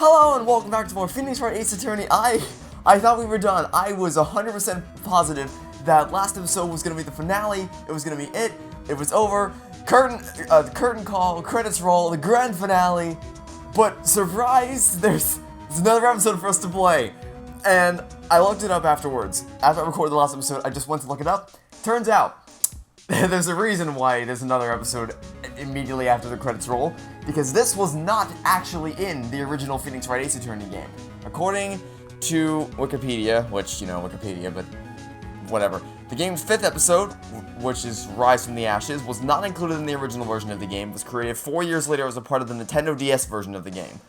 Hello and welcome back to more Phoenix Wright Ace Attorney. I thought we were done. I was 100% positive that last episode was going to be the finale. It was going to be it. It was over. Curtain call, credits roll, the grand finale. But surprise, there's another episode for us to play. And I looked it up afterwards. After I recorded the last episode, I just went to look it up. Turns out, there's a reason why there's another episode immediately after the credits roll, because this was not actually in the original Phoenix Wright Ace Attorney game. According to Wikipedia, which, you know, Wikipedia, but whatever. The game's 5th episode, which is Rise from the Ashes, was not included in the original version of the game. It was created 4 years later as a part of the Nintendo DS version of the game.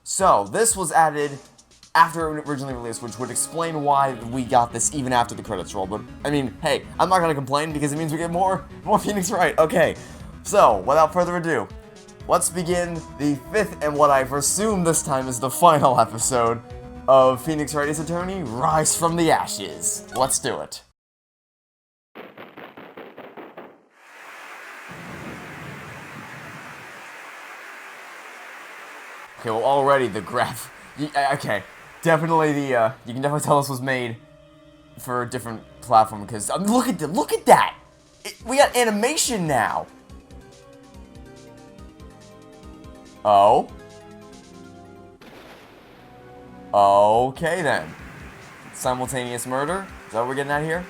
So, this was added after it originally released, which would explain why we got this even after the credits roll. But, I mean, hey, I'm not gonna complain because it means we get more Phoenix Wright. Okay, so, without further ado, let's begin the 5th and what I presume this time is the final episode of Phoenix Wright Ace Attorney, Rise from the Ashes. Let's do it. Okay, well, already the graph... Okay, definitely the, you can definitely tell this was made for a different platform, because, look at that! We got animation now! Oh? Okay, then. Simultaneous murder? Is that what we're getting at here?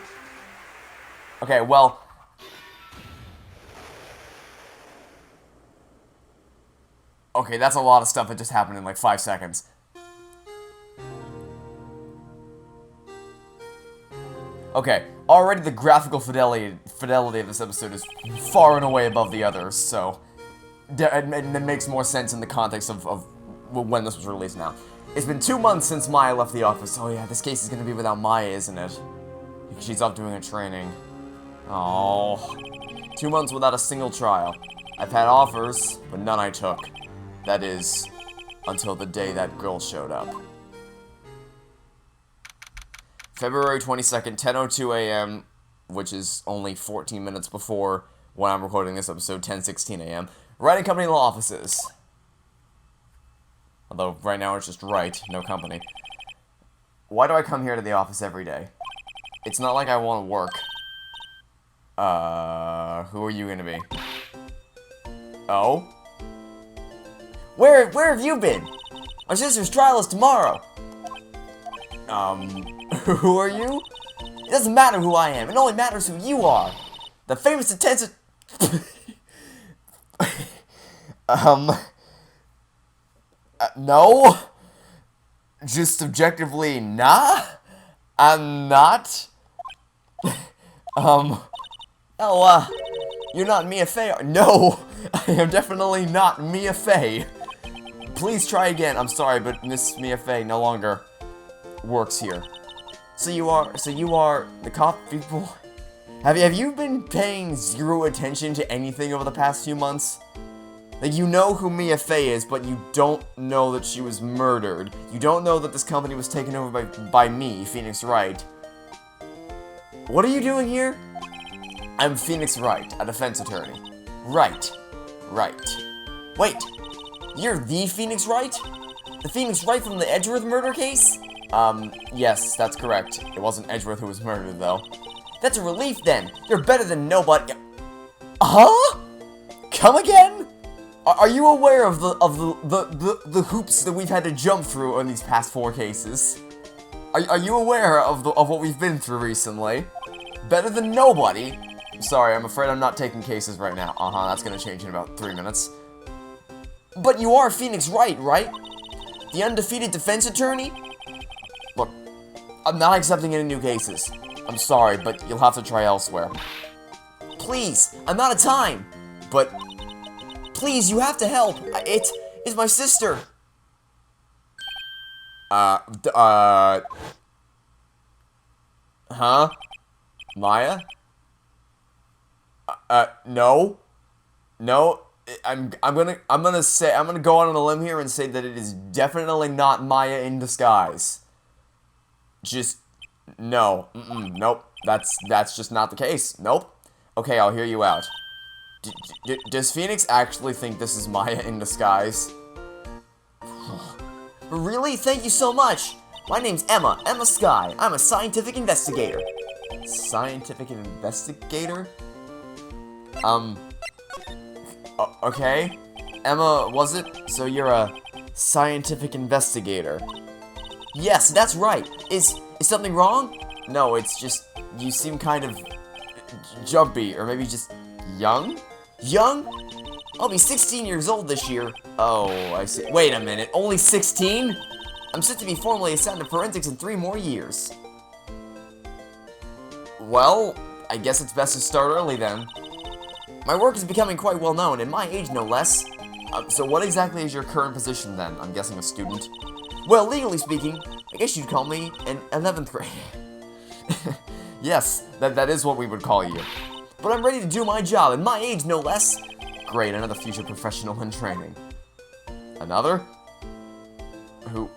Okay, well... Okay, that's a lot of stuff that just happened in like 5 seconds. Okay, already the graphical fidelity of this episode is far and away above the others, so... It makes more sense in the context of when this was released now. It's been 2 months since Maya left the office. Oh yeah, this case is gonna be without Maya, isn't it? Because she's off doing a training. Oh, 2 months without a single trial. I've had offers, but none I took. That is, until the day that girl showed up. February 22nd, 10:02 a.m., which is only 14 minutes before when I'm recording this episode, 10:16 a.m. Writing company law offices. Although, right now it's just Wright, no company. Why do I come here to the office every day? It's not like I want to work. Who are you gonna be? Oh? Where have you been? My sister's trial is tomorrow. Who are you? It doesn't matter who I am, it only matters who you are. The famous detective... No? Just objectively, nah? I'm not? You're not Mia Fey. No, I am definitely not Mia Fey. Please try again. I'm sorry, but Miss Mia Fey no longer works here. So you are the cop people? Have you been paying zero attention to anything over the past few months? Like, you know who Mia Fey is, but you don't know that she was murdered. You don't know that this company was taken over by me, Phoenix Wright. What are you doing here? I'm Phoenix Wright, a defense attorney. Right. Wait, you're the Phoenix Wright? The Phoenix Wright from the Edgeworth murder case? Yes, that's correct. It wasn't Edgeworth who was murdered, though. That's a relief, then. You're better than nobody. Huh? Come again? Are you aware of the hoops that we've had to jump through in these past 4 cases? Are you aware of what we've been through recently? Better than nobody? Sorry, I'm afraid I'm not taking cases right now. That's gonna change in about 3 minutes. But you are Phoenix Wright, right? The undefeated defense attorney? Look, I'm not accepting any new cases. I'm sorry, but you'll have to try elsewhere. Please, I'm out of time. But... please, you have to help. It's my sister. Huh? Maya? No. No. I'm gonna go on a limb here and say that it is definitely not Maya in disguise. Just no. Nope. That's just not the case. Nope. Okay, I'll hear you out. Does Phoenix actually think this is Maya in disguise? Really? Thank you so much! My name's Emma Sky. I'm a scientific investigator. Scientific investigator? Okay. Emma, was it? So you're a scientific investigator. Yes, that's right. Is something wrong? No, it's just, you seem kind of jumpy, or maybe just young? Young? I'll be 16 years old this year. Oh, I see. Wait a minute, only 16? I'm set to be formally assigned to forensics in 3 more years. Well, I guess it's best to start early then. My work is becoming quite well known, and my age no less. So what exactly is your current position then? I'm guessing a student. Well, legally speaking, I guess you'd call me an 11th grader. Yes, that is what we would call you. But I'm ready to do my job, and my age no less. Great, another future professional in training. Another?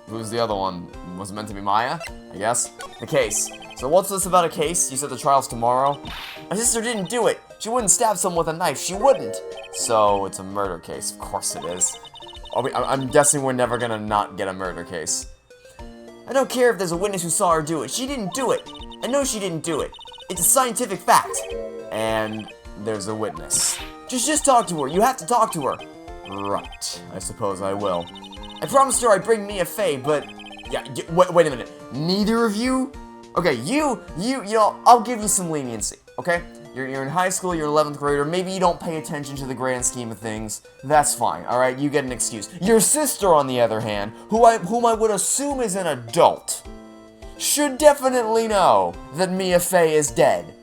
Who's the other one? Was it meant to be Maya? I guess. The case. So what's this about a case? You said the trial's tomorrow? My sister didn't do it. She wouldn't stab someone with a knife. She wouldn't. So it's a murder case. Of course it is. I'm guessing we're never gonna not get a murder case. I don't care if there's a witness who saw her do it. She didn't do it. I know she didn't do it. It's a scientific fact. And there's a witness. Just talk to her. You have to talk to her. Right. I suppose I will. I promised her I'd bring Mia Fey, but... Yeah, wait a minute. Neither of you? Okay, you know, I'll give you some leniency, okay? You're in high school, you're an 11th grader, maybe you don't pay attention to the grand scheme of things. That's fine, alright? You get an excuse. Your sister, on the other hand, whom I would assume is an adult, should definitely know that Mia Fey is dead.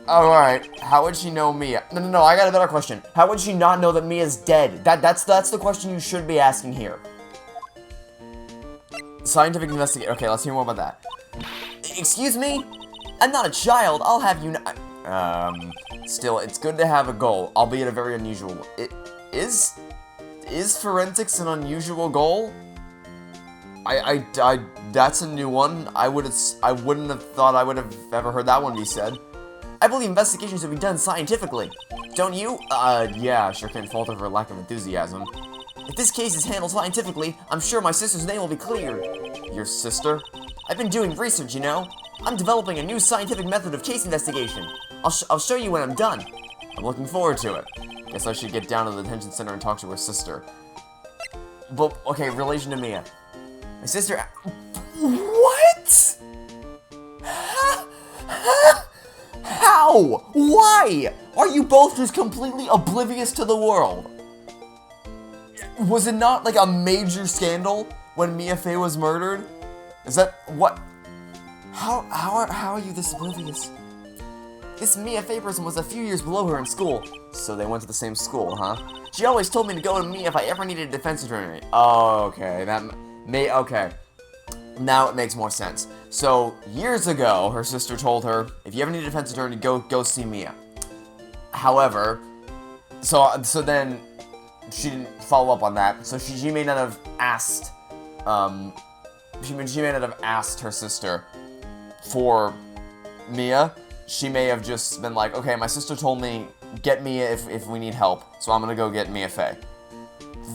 Alright, how would she know Mia? No, I got a better question. How would she not know that Mia's dead? That's the question you should be asking here. Scientific investigator. Okay, let's hear more about that. Excuse me? I'm not a child. I'll have you still, it's good to have a goal, albeit a very unusual one. Is forensics an unusual goal? That's a new one. I wouldn't have thought I would have ever heard that one be said. I believe investigations should be done scientifically. Don't you? Yeah, sure can't fault her for lack of enthusiasm. If this case is handled scientifically, I'm sure my sister's name will be cleared. Your sister? I've been doing research, you know? I'm developing a new scientific method of case investigation. I'll show you when I'm done. I'm looking forward to it. Guess I should get down to the detention center and talk to her sister. But, okay, relation to Mia. My sister... What? How? Why? Are you both just completely oblivious to the world? Was it not like a major scandal when Mia Fey was murdered? Is that what? How are you this oblivious? This Mia Fey person was a few years below her in school, so they went to the same school, huh? She always told me to go to Mia if I ever needed a defense attorney. Oh, okay, okay. Now it makes more sense. So years ago, her sister told her, if you ever need a defense attorney, go see Mia. However, so then she didn't follow up on that. So she may not have asked, she may not have asked her sister for Mia. She may have just been like, okay, my sister told me get Mia if we need help, so I'm gonna go get Mia Fey.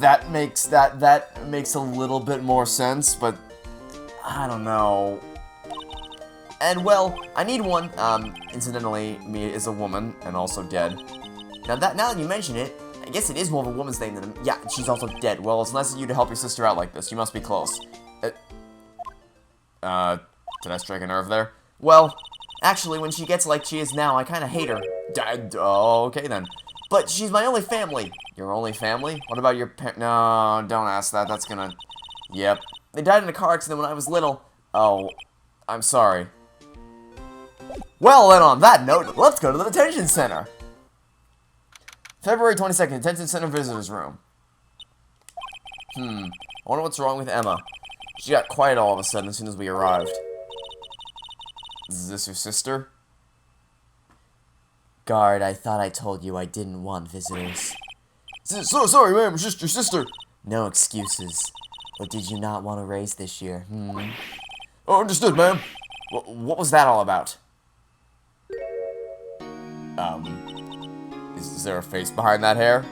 That makes a little bit more sense, but I don't know. And well, I need one. Incidentally, Mia is a woman and also dead. Now that you mention it, I guess it is more of a woman's thing than yeah, she's also dead. Well, it's nice of you to help your sister out like this. You must be close. Did I strike a nerve there? Well, actually, when she gets like she is now, I kind of hate her. Oh, okay then. But she's my only family. Your only family? What about your parents? No, don't ask that. That's gonna... Yep. They died in a car accident when I was little. Oh, I'm sorry. Well, then on that note, let's go to the detention center. February 22nd, detention center visitors room. I wonder what's wrong with Emma. She got quiet all of a sudden as soon as we arrived. Is this your sister? Guard, I thought I told you I didn't want visitors. So sorry, ma'am, it's just your sister. No excuses. What did you not want to raise this year, Oh, understood, ma'am. What was that all about? Is there a face behind that hair?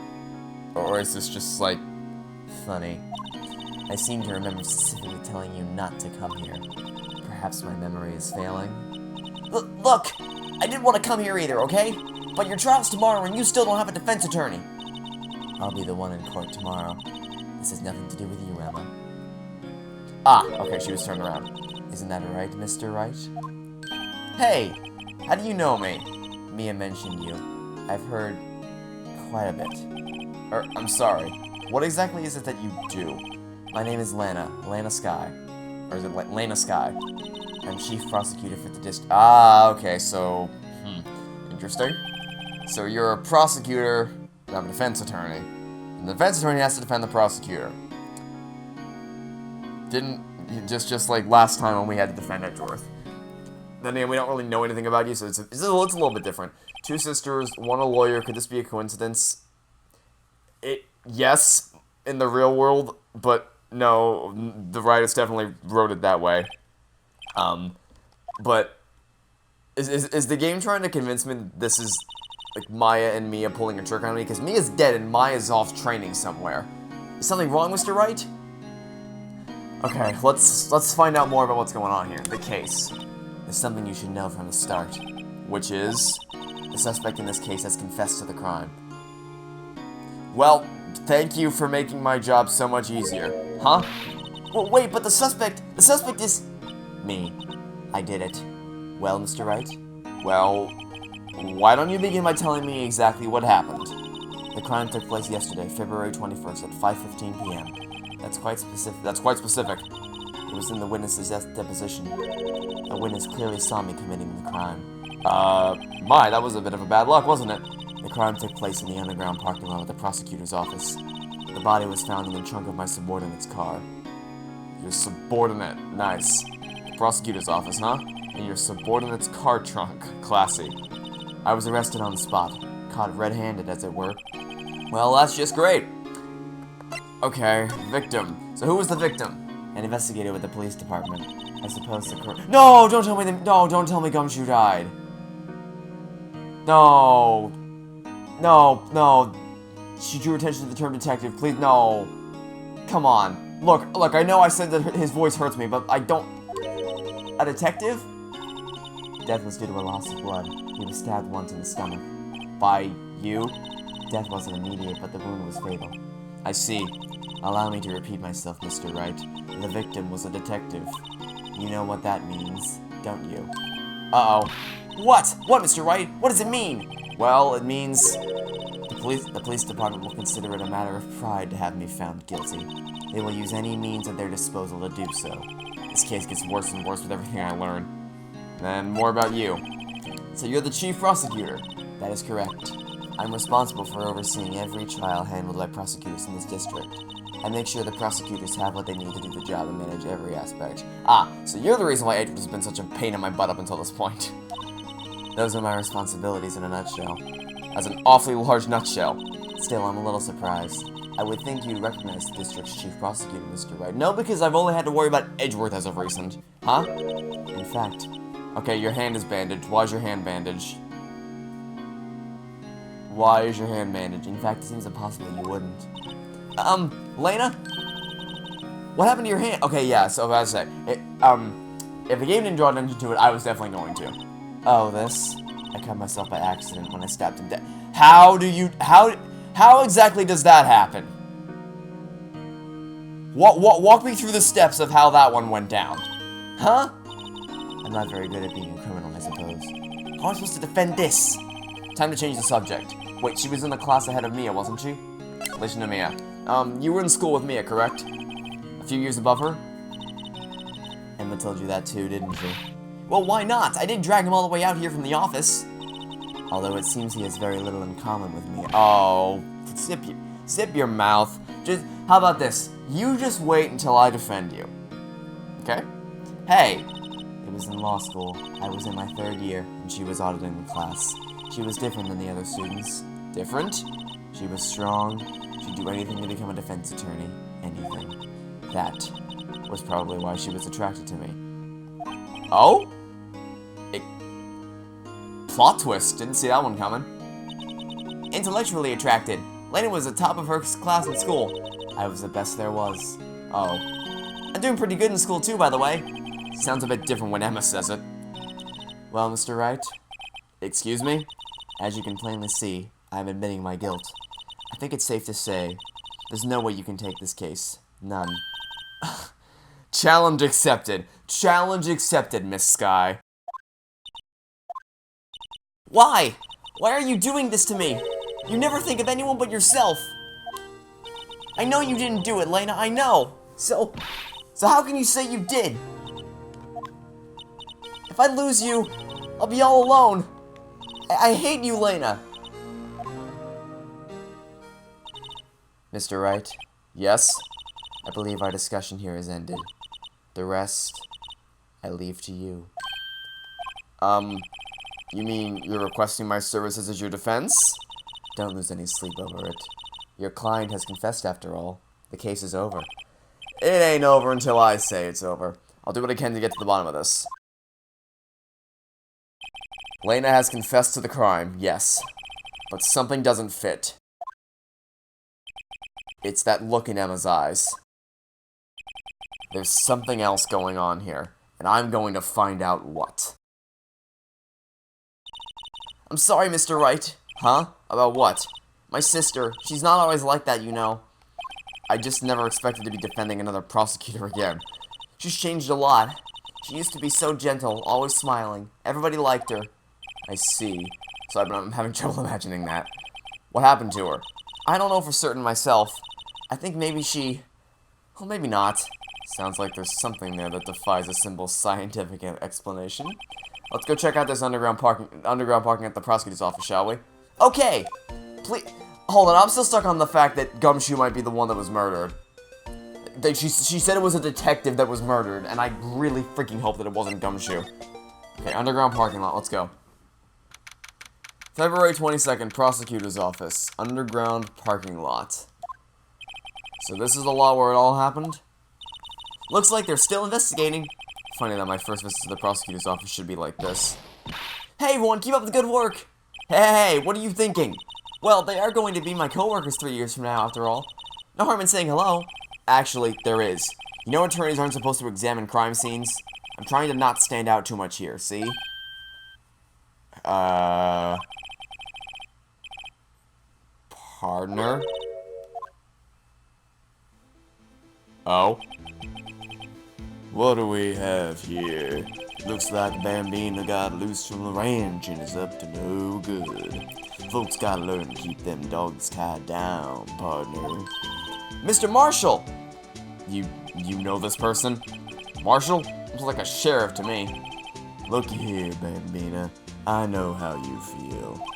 Or is this just, like, funny? I seem to remember specifically telling you not to come here. Perhaps my memory is failing? Look! I didn't want to come here either, okay? But your trial's tomorrow and you still don't have a defense attorney. I'll be the one in court tomorrow. This has nothing to do with you, Emma. Ah, okay, she was turned around. Isn't that right, Mr. Wright? Hey! How do you know me? Mia mentioned you. I've heard quite a bit. I'm sorry. What exactly is it that you do? My name is Lana Sky. Or is it Lana Sky? I'm chief prosecutor for the district. Ah, okay, so, interesting. So you're a prosecutor, but I'm a defense attorney. And the defense attorney has to defend the prosecutor. Just like last time when we had to defend Edgeworth. Then again, we don't really know anything about you, so it's a little bit different. Two sisters, one a lawyer. Could this be a coincidence? Yes, in the real world, but no, the writers definitely wrote it that way. But is the game trying to convince me that this is like Maya and Mia pulling a trick on me? Because Mia's dead and Maya's off training somewhere. Is something wrong, Mr. Wright? Okay, let's find out more about what's going on here. The case. There's something you should know from the start, which is the suspect in this case has confessed to the crime. Well, thank you for making my job so much easier. Huh? Well, wait, but the suspect is me. I did it. Well, Mr. Wright? Well, why don't you begin by telling me exactly what happened? The crime took place yesterday, February 21st at 5:15 p.m. That's quite specific. It was in the witness's deposition. A witness clearly saw me committing the crime. That was a bit of a bad luck, wasn't it? The crime took place in the underground parking lot of the prosecutor's office. The body was found in the trunk of my subordinate's car. Your subordinate, nice. The prosecutor's office, huh? In your subordinate's car trunk, classy. I was arrested on the spot, caught red-handed, as it were. Well, that's just great. Okay, victim. So who was the victim? An investigator with the police department. I suppose the No, don't tell me don't tell me Gumshoe died. No. No. She drew attention to the term detective. Please, no. Come on. Look, I know I said that his voice hurts me, but I don't... A detective? Death was due to a loss of blood. He was stabbed once in the stomach. By you? Death wasn't immediate, but the wound was fatal. I see. Allow me to repeat myself, Mr. Wright. The victim was a detective. You know what that means, don't you? Uh-oh. What? What, Mr. Wright? What does it mean? Well, it means... The police department will consider it a matter of pride to have me found guilty. They will use any means at their disposal to do so. This case gets worse and worse with everything I learn. And more about you. So you're the chief prosecutor? That is correct. I'm responsible for overseeing every trial handled by prosecutors in this district. I make sure the prosecutors have what they need to do the job and manage every aspect. Ah, so you're the reason why Edgeworth has been such a pain in my butt up until this point. Those are my responsibilities in a nutshell. As an awfully large nutshell. Still, I'm a little surprised. I would think you'd recognize the district's chief prosecutor, Mr. Wright. No, because I've only had to worry about Edgeworth as of recent. Huh? In fact... Okay, your hand is bandaged. Why is your hand bandaged? Why is your hand bandaged? In fact, it seems impossible you wouldn't. Lena? What happened to your hand? Okay, yeah, so I was about to say, if the game didn't draw attention to it, I was definitely going to. Oh, this? I cut myself by accident when I stabbed him dead. How exactly does that happen? Walk me through the steps of how that one went down. Huh? I'm not very good at being a criminal, I suppose. How am I supposed to defend this? Time to change the subject. Wait, she was in the class ahead of Mia, wasn't she? Listen to Mia. You were in school with Mia, correct? A few years above her? Emma told you that too, didn't she? Well, why not? I didn't drag him all the way out here from the office. Although it seems he has very little in common with Mia. Oh, zip your mouth. How about this? You just wait until I defend you. Okay? Hey! It was in law school. I was in my 3rd year, and she was auditing the class. She was different than the other students. Different? She was strong. She'd do anything to become a defense attorney. Anything. That was probably why she was attracted to me. Oh? Plot twist. Didn't see that one coming. Intellectually attracted. Lena was the top of her class in school. I was the best there was. Oh. I'm doing pretty good in school too, by the way. Sounds a bit different when Emma says it. Well, Mr. Wright? Excuse me? As you can plainly see, I'm admitting my guilt. I think it's safe to say, there's no way you can take this case. None. Challenge accepted. Challenge accepted, Miss Sky. Why? Why are you doing this to me? You never think of anyone but yourself. I know you didn't do it, Lena, I know. So how can you say you did? If I lose you, I'll be all alone. I hate you, Lena. Mr. Wright? Yes? I believe our discussion here is ended. The rest, I leave to you. You mean you're requesting my services as your defense? Don't lose any sleep over it. Your client has confessed after all. The case is over. It ain't over until I say it's over. I'll do what I can to get to the bottom of this. Lena has confessed to the crime, yes. But something doesn't fit. It's that look in Emma's eyes. There's something else going on here, and I'm going to find out what. I'm sorry, Mr. Wright. Huh? About what? My sister. She's not always like that, you know. I just never expected to be defending another prosecutor again. She's changed a lot. She used to be so gentle, always smiling. Everybody liked her. I see. So I'm having trouble imagining that. What happened to her? I don't know for certain myself. I think maybe she... Well, maybe not. Sounds like there's something there that defies a simple scientific explanation. Let's go check out this underground parking at the prosecutor's office, shall we? Okay! Please... Hold on, I'm still stuck on the fact that Gumshoe might be the one that was murdered. She said it was a detective that was murdered, and I really freaking hope that it wasn't Gumshoe. Okay, underground parking lot, let's go. February 22nd, prosecutor's office. Underground parking lot. So this is the lot where it all happened? Looks like they're still investigating. Funny that my first visit to the prosecutor's office should be like this. Hey everyone, keep up the good work! Hey, what are you thinking? Well, they are going to be my co-workers 3 years from now, after all. No harm in saying hello. Actually, there is. You know attorneys aren't supposed to examine crime scenes? I'm trying to not stand out too much here, see? Partner? Oh? What do we have here? Looks like Bambino got loose from the ranch and is up to no good. Folks gotta learn to keep them dogs tied down, partner. Mr. Marshall! You know this person? Marshall? Looks like a sheriff to me. Looky here, Bambina. I know how you feel.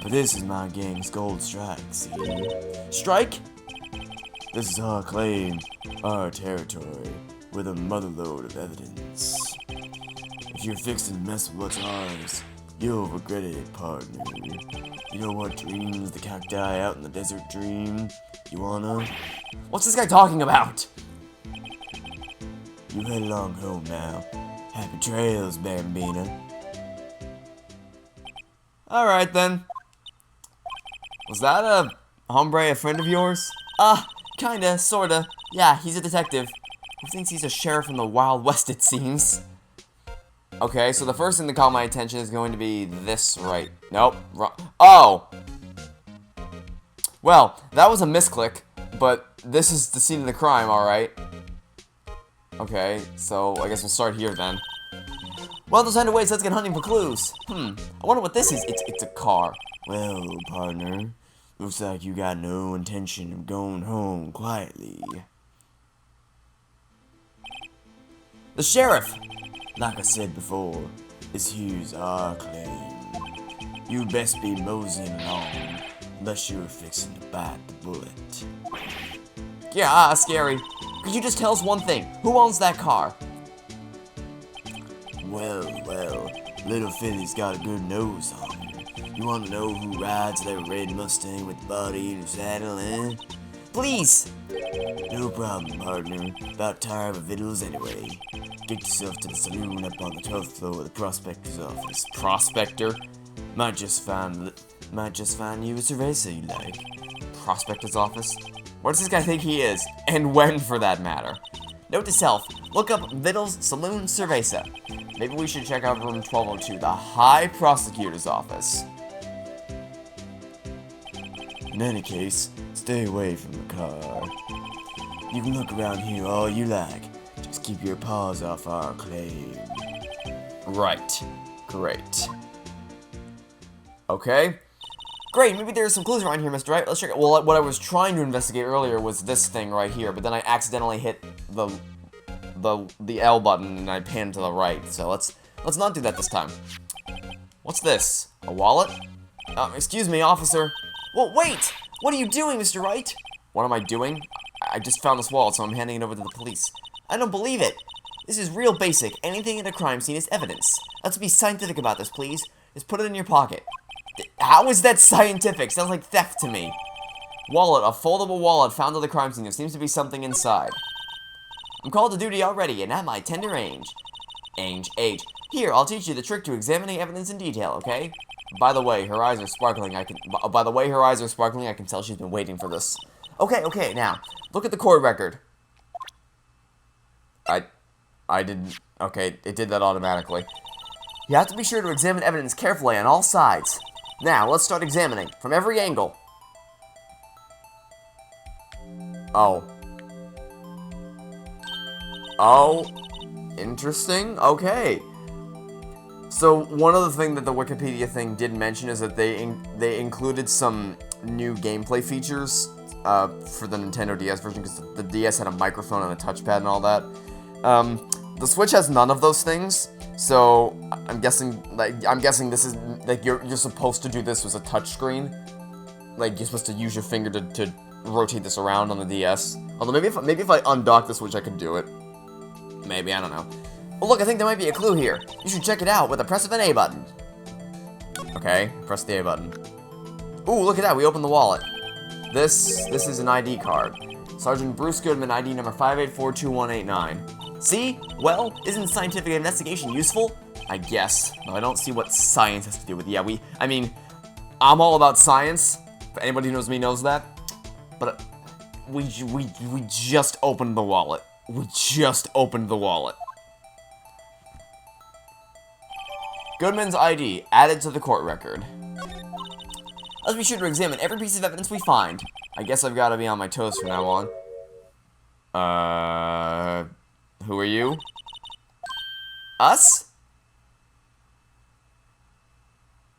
But this is my gang's gold strike, see? Strike? This is our claim, our territory, with a motherload of evidence. If you're fixing to mess with what's ours, you'll regret it, partner. You know what dreams the cacti out in the desert dream? You wanna? What's this guy talking about? You head along home now. Happy trails, Bambina. Alright then. Was that a hombre, a friend of yours? Kinda, sorta. Yeah, he's a detective. Who thinks he's a sheriff in the Wild West, it seems. Okay, so the first thing that caught my attention is going to be this right. Nope. Wrong. Oh! Well, that was a misclick, but this is the scene of the crime, alright. Okay, so I guess we'll start here then. Well, there's underway, so let's get hunting for clues. I wonder what this is. It's a car. Well, partner, looks like you got no intention of going home quietly. The sheriff! Like I said before, this here's our claim. You best be moseying along, unless you're fixing to bite the bullet. Yeah, scary. Could you just tell us one thing? Who owns that car? Well, little Philly's got a good nose on her. You want to know who rides that red Mustang with the body and saddle, eh? Please! No problem, partner. About tired of vittles anyway. Get yourself to the saloon up on the 12th floor of the prospector's office. Prospector? Might just find you a cerveza you like. Prospector's office? What does this guy think he is? And when, for that matter? Note to self, look up Vittles Saloon Cerveza. Maybe we should check out room 1202, the High Prosecutor's Office. In any case, stay away from the car. You can look around here all you like. Just keep your paws off our claim. Right. Great. Okay. Great, maybe there's some clues around here, Mr. Wright. Let's check it. Well, what I was trying to investigate earlier was this thing right here, but then I accidentally hit the L button and I panned to the right. So let's not do that this time. What's this? A wallet? Excuse me, officer. Well, wait! What are you doing, Mr. Wright? What am I doing? I just found this wallet, so I'm handing it over to the police. I don't believe it. This is real basic. Anything at a crime scene is evidence. Let's be scientific about this, please. Just put it in your pocket. How is that scientific? Sounds like theft to me. Wallet, a foldable wallet found at the crime scene. There seems to be something inside. I'm called to duty already, and at my tender age. Age. Here, I'll teach you the trick to examining evidence in detail, okay? By the way, her eyes are sparkling. I can tell she's been waiting for this. Okay, now, look at the court record. I didn't... Okay, it did that automatically. You have to be sure to examine evidence carefully on all sides. Now, let's start examining, from every angle. Oh, interesting, okay. So, one other thing that the Wikipedia thing did mention is that they included some new gameplay features for the Nintendo DS version, because the DS had a microphone and a touchpad and all that. The Switch has none of those things. So I'm guessing this is like you're supposed to do this with a touchscreen. Like you're supposed to use your finger to rotate this around on the DS. Although maybe if I undock the Switch I could do it. Maybe, I don't know. Oh look, I think there might be a clue here. You should check it out with the press of an A button. Okay, press the A button. Ooh, look at that, we opened the wallet. This is an ID card. Sergeant Bruce Goodman, ID number 5842189. See? Well, isn't scientific investigation useful? I guess. No, I don't see what science has to do with it. Yeah, I mean, I'm all about science. Anybody who knows me knows that. But we just opened the wallet. We just opened the wallet. Goodman's ID added to the court record. Let's be sure to examine every piece of evidence we find. I guess I've got to be on my toes from now on. Who are you? Us?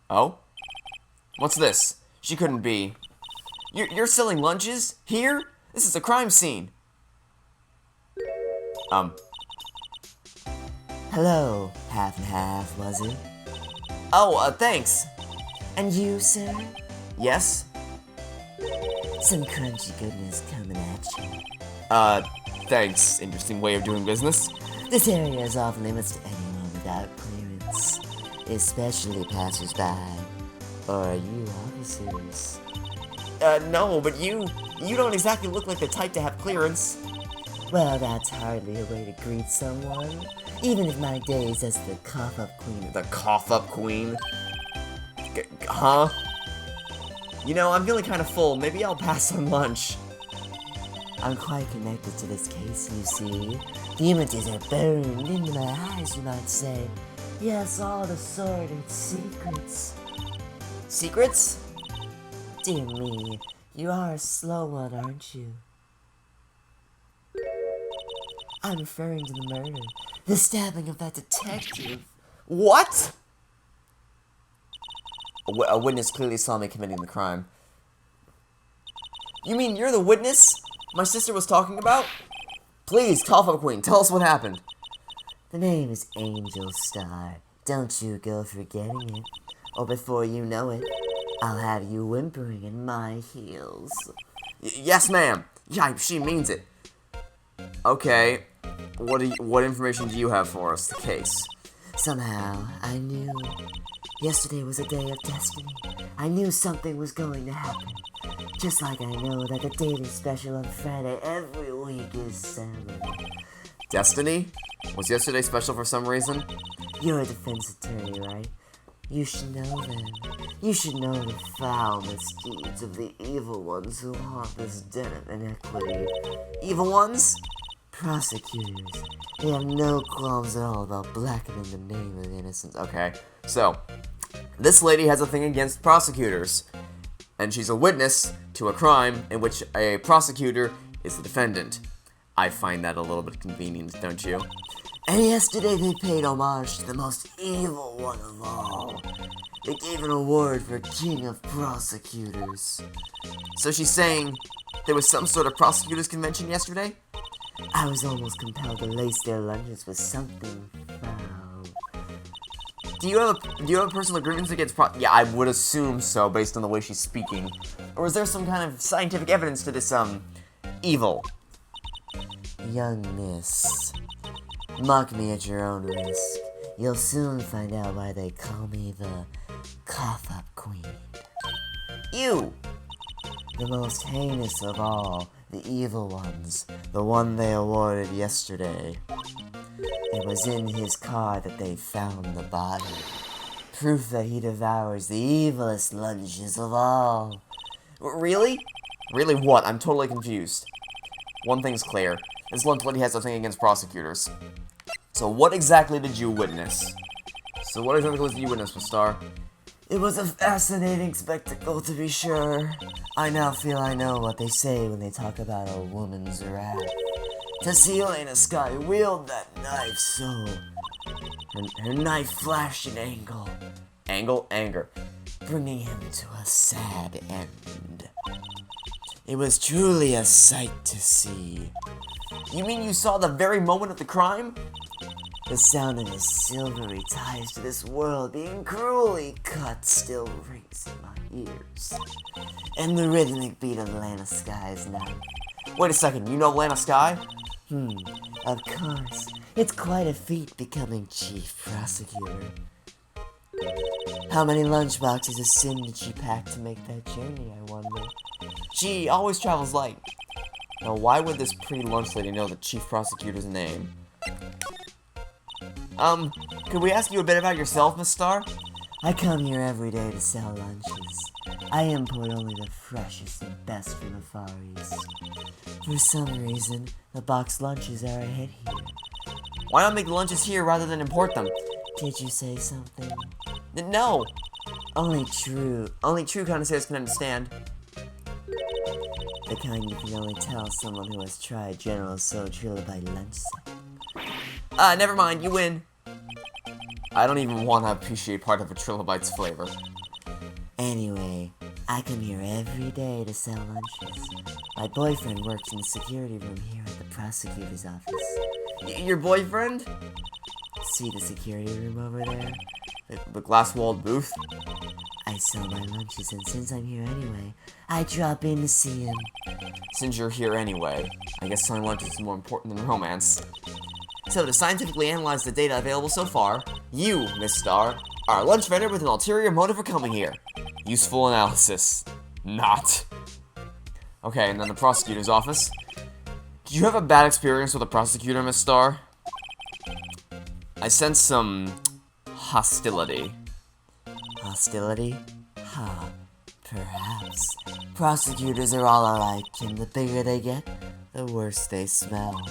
Oh? What's this? She couldn't be. You're selling lunches? Here? This is a crime scene. Hello, half and half, was it? Oh, thanks. And you, sir? Yes? Some crunchy goodness coming at you. Thanks. Interesting way of doing business. This area is off limits to anyone without clearance, especially passers-by. Or are you officers? No, but you don't exactly look like the type to have clearance. Well, that's hardly a way to greet someone, even if my days as the cough-up queen. The cough-up queen? Huh? You know, I'm feeling kind of full. Maybe I'll pass on lunch. I'm quite connected to this case, you see. The images are burned into my eyes, you might say. Yes, all the sordid secrets. Secrets? Dear me, you are a slow one, aren't you? I'm referring to the murder. The stabbing of that detective. What? A witness clearly saw me committing the crime. You mean you're the witness my sister was talking about? Please, Cough-Up Queen, tell us what happened. The name is Angel Star. Don't you go forgetting it. Or before you know it, I'll have you whimpering in my heels. Yes, ma'am. Yeah, she means it. Okay. What information do you have for us? The case. Somehow, I knew. Yesterday was a day of destiny. I knew something was going to happen. Just like I know that the daily special on Friday every week is Saturday. Destiny? Was yesterday special for some reason? You're a defense attorney, right? You should know then. You should know the foul misdeeds of the evil ones who haunt this den of inequity. Evil ones? Prosecutors. They have no qualms at all about blackening the name of innocence. Okay, so, this lady has a thing against prosecutors, and she's a witness to a crime in which a prosecutor is the defendant. I find that a little bit convenient, don't you? And yesterday they paid homage to the most evil one of all. They gave an award for King of Prosecutors. So she's saying there was some sort of prosecutors convention yesterday? I was almost compelled to lace their lunches with something foul. Do you have a personal grievance against yeah, I would assume so based on the way she's speaking. Or is there some kind of scientific evidence to this, evil? Young miss, mock me at your own risk. You'll soon find out why they call me the Cough-Up Queen. You! The most heinous of all, the evil ones, the one they awarded yesterday. It was in his car that they found the body. Proof that he devours the evilest lunches of all. Really? Really what? I'm totally confused. One thing's clear. This lunch lady has a thing against prosecutors. So what exactly did you witness? Did you witness, Star? It was a fascinating spectacle, to be sure. I now feel I know what they say when they talk about a woman's wrath. To see Elena Sky wield that knife so... Her knife flashed in Anger. bringing him to a sad end. It was truly a sight to see. You mean you saw the very moment of the crime? The sound of his silvery ties to this world being cruelly cut still rings in my ears. And the rhythmic beat of Lana Sky's knife. Wait a second, you know Lana Sky? Of course. It's quite a feat becoming chief prosecutor. How many lunchboxes of sin did she pack to make that journey, I wonder? She always travels light. Now, why would this pretty lunch lady know the chief prosecutor's name? Could we ask you a bit about yourself, Miss Star? I come here every day to sell lunches. I import only the freshest and best from the Far East. For some reason, the boxed lunches are a hit here. Why not make the lunches here rather than import them? Did you say something? No! Only true connoisseurs can understand. The kind you can only tell someone who has tried General Tso Trilobite lunch set. Never mind, you win. I don't even want to appreciate part of a Trilobite's flavor. Anyway, I come here every day to sell lunches. My boyfriend works in the security room here at the prosecutor's office. Your boyfriend? See the security room over there? The glass-walled booth? I sell my lunches, and since I'm here anyway, I drop in to see him. Since you're here anyway, I guess selling lunches is more important than romance. So, to scientifically analyze the data available so far, you, Miss Star, are a lunch vendor with an ulterior motive for coming here. Useful analysis. Not. Okay, and then the prosecutor's office. Did you have a bad experience with a prosecutor, Miss Star? I sense some hostility. Hostility? Perhaps. Prosecutors are all alike, and the bigger they get, the worse they smell.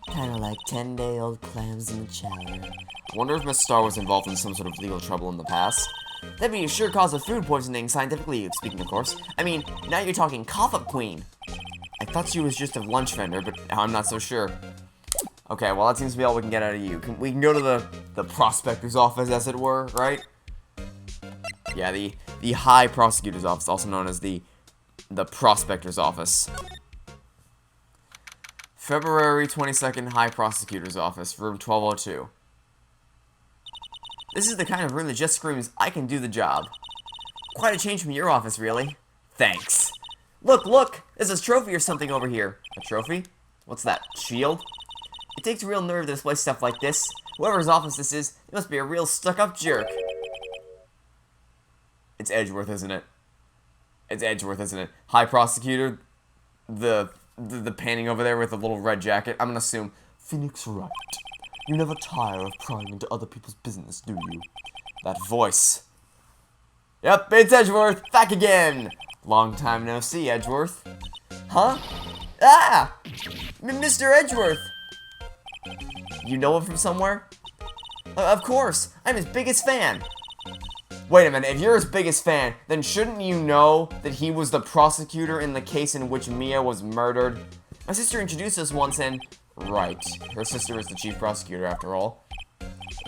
Kinda like 10-day-old clams in the chowder. I wonder if Miss Star was involved in some sort of legal trouble in the past. That'd be a sure cause of food poisoning, scientifically speaking, of course. I mean, now you're talking Cough-Up Queen. I thought she was just a lunch vendor, but I'm not so sure. Okay, well, that seems to be all we can get out of you. We can go to the prospector's office, as it were, right? Yeah, the High Prosecutor's Office, also known as the Prospector's Office. February 22nd, High Prosecutor's Office, room 1202. This is the kind of room that just screams, I can do the job. Quite a change from your office, really. Thanks. Look! There's a trophy or something over here. A trophy? What's that, shield? It takes real nerve to display stuff like this. Whoever's office this is, it must be a real stuck-up jerk. It's Edgeworth, isn't it? It's Edgeworth, isn't it? High Prosecutor, the painting over there with the little red jacket. I'm gonna assume, Phoenix Wright. You never tire of prying into other people's business, do you? That voice. Yep, it's Edgeworth, back again! Long time no see, Edgeworth. Huh? Ah! Mr. Edgeworth! You know him from somewhere? Of course, I'm his biggest fan. Wait a minute, if you're his biggest fan, then shouldn't you know that he was the prosecutor in the case in which Mia was murdered? My sister introduced us once and... Right, her sister is the chief prosecutor after all.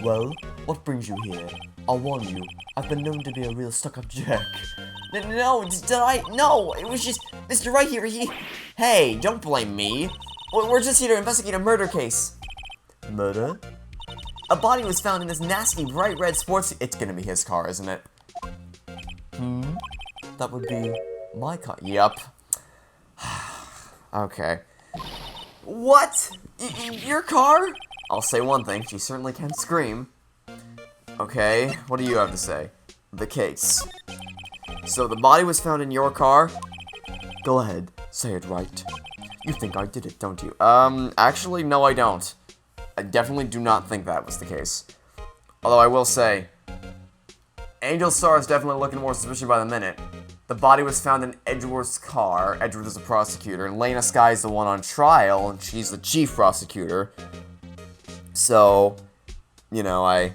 Well, what brings you here? I'll warn you, I've been known to be a real stuck-up jerk. No, did I? No, it was just Mr. Wright here, Hey, don't blame me. We're just here to investigate a murder case. Murder? A body was found in this nasty bright red sports... It's gonna be his car, isn't it? That would be my car. Yup. Okay. What? Your car? I'll say one thing, she certainly can scream. Okay, what do you have to say? The case. So the body was found in your car? Go ahead, say it right. You think I did it, don't you? Actually, no I don't. I definitely do not think that was the case. Although I will say, Angel Star is definitely looking more suspicious by the minute. The body was found in Edgeworth's car. Edgeworth is the prosecutor, and Lena Sky is the one on trial, and she's the chief prosecutor. So, you know, I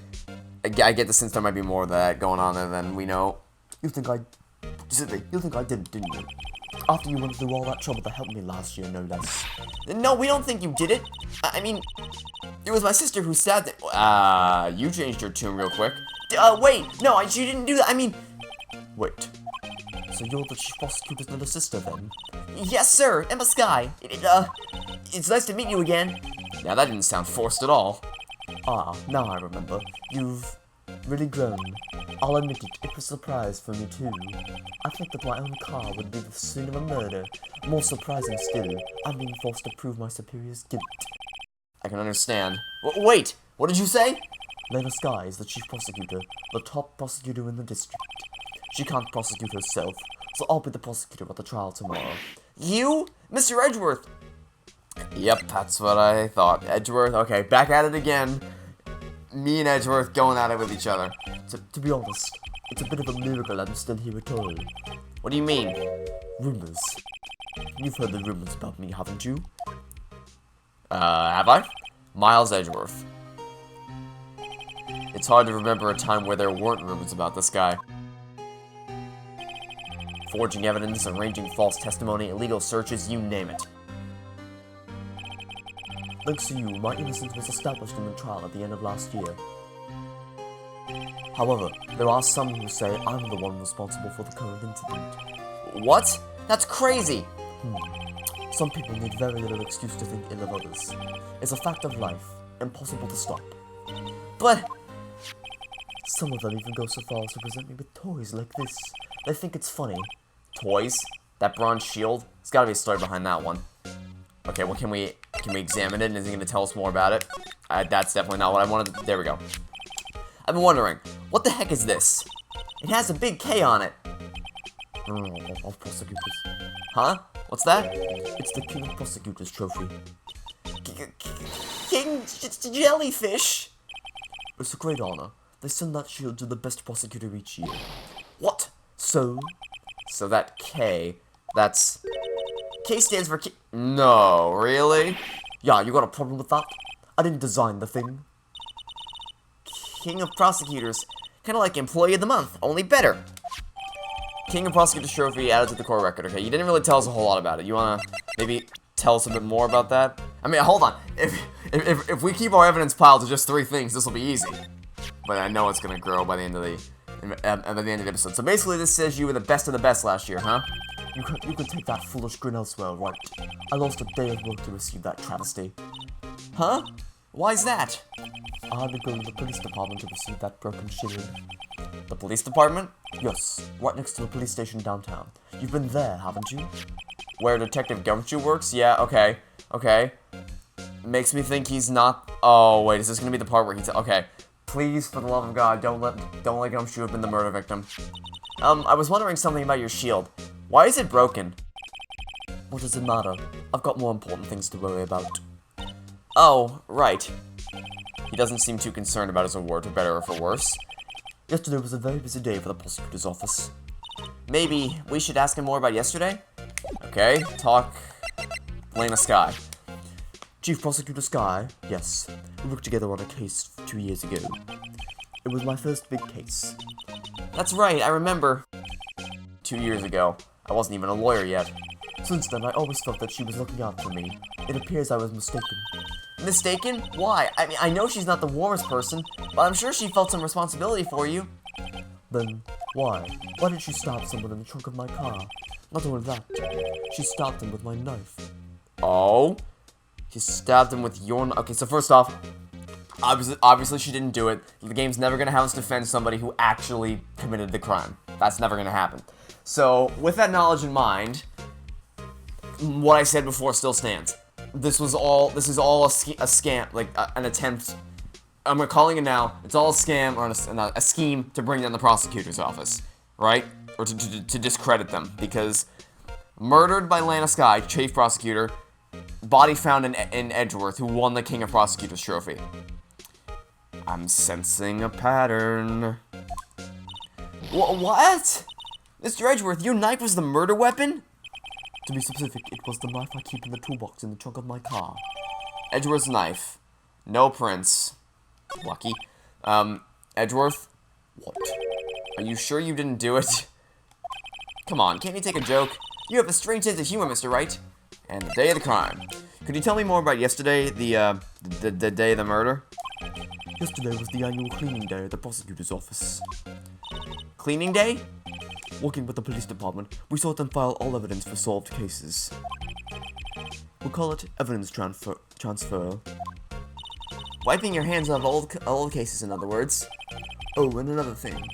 get the sense there might be more of that going on there than we know. You think I didn't you? After you went through all that trouble to help me last year, no less. No, we don't think you did it. I mean, it was my sister who said that. You changed your tune real quick. Wait, no, she didn't do that. I mean, wait. So you're the chief prosecutor's little sister, then? Yes, sir, Emma Sky. It's nice to meet you again. Now, that didn't sound forced at all. Ah, now I remember. You've really grown. I'll admit it, it was a surprise for me, too. I thought that my own car would be the scene of a murder. More surprising still, I'm being forced to prove my superior's guilt. I can understand. Wait, what did you say? Lena Sky is the chief prosecutor, the top prosecutor in the district. She can't prosecute herself, so I'll be the prosecutor at the trial tomorrow. You? Mr. Edgeworth? Yep, that's what I thought. Edgeworth, okay, back at it again. Me and Edgeworth going at it with each other. To be honest, it's a bit of a miracle I'm still here at all. What do you mean? Rumors. You've heard the rumors about me, haven't you? Have I? Miles Edgeworth. It's hard to remember a time where there weren't rumors about this guy. Forging evidence, arranging false testimony, illegal searches, you name it. Thanks to you, my innocence was established in the trial at the end of last year. However, there are some who say I'm the one responsible for the current incident. What? That's crazy! Some people need very little excuse to think ill of others. It's a fact of life, impossible to stop. But... some of them even go so far as to present me with toys like this. They think it's funny. Toys? That bronze shield? There's gotta be a story behind that one. Okay, well, can we examine it, and is he gonna tell us more about it? That's definitely not what I wanted to... There we go. I've been wondering, what the heck is this? It has a big K on it. Of prosecutors. Huh? What's that? It's the King of Prosecutors trophy. King Jellyfish? It's a great honor. They send that shield to the best prosecutor each year. What? So that K, that's... K stands for K... No, really? Yeah, you got a problem with that? I didn't design the thing. King of Prosecutors. Kinda like Employee of the Month, only better. King of Prosecutors trophy added to the core record. Okay, you didn't really tell us a whole lot about it. You wanna maybe tell us a bit more about that? I mean, hold on. If we keep our evidence pile to just 3 things, this will be easy. But I know it's gonna grow by the end of the episode. So basically, this says you were the best of the best last year, huh? You can take that foolish grin elsewhere, right? I lost a day of work to receive that travesty. Huh? Why's that? I had to go to the police department to receive that broken shield. The police department? Yes, right next to the police station downtown. You've been there, haven't you? Where Detective Gumshoe works? Yeah, okay. Okay. Makes me think he's not... Oh, wait, is this gonna be the part where he's... Okay. Please, for the love of God, don't let Gumshoe have been the murder victim. I was wondering something about your shield. Why is it broken? What does it matter? I've got more important things to worry about. Oh, right. He doesn't seem too concerned about his award, for better or for worse. Yesterday was a very busy day for the prosecutor's office. Maybe we should ask him more about yesterday? Okay, talk Lena Sky. Chief Prosecutor Sky, yes. We worked together on a case 2 years ago. It was my first big case. That's right, I remember. 2 years ago. I wasn't even a lawyer yet. Since then, I always felt that she was looking out for me. It appears I was mistaken. Mistaken? Why? I mean, I know she's not the warmest person, but I'm sure she felt some responsibility for you. Then, why? Why did she stab someone in the trunk of my car? Not only that, she stabbed him with my knife. Oh? She stabbed him with your knife? Okay, so first off, obviously she didn't do it. The game's never gonna have us defend somebody who actually committed the crime. That's never gonna happen. So, with that knowledge in mind, what I said before still stands. This is all a scam, like an attempt. I'm calling it now. It's all a scam or a scheme to bring down the prosecutor's office, right? Or to discredit them, because murdered by Lana Sky, chief prosecutor, body found in Edgeworth, who won the King of Prosecutors trophy. I'm sensing a pattern. What? Mr. Edgeworth, your knife was the murder weapon? To be specific, it was the knife I keep in the toolbox in the trunk of my car. Edgeworth's knife. No prints. Lucky. Edgeworth? What? Are you sure you didn't do it? Come on, can't you take a joke? You have a strange sense of humor, Mr. Wright. And the day of the crime. Could you tell me more about yesterday, the day of the murder? Yesterday was the annual cleaning day at the prosecutor's office. Cleaning day? Working with the police department, we sort and file all evidence for solved cases. We'll call it evidence transfer. Wiping your hands off old cases, in other words. Oh, and another thing.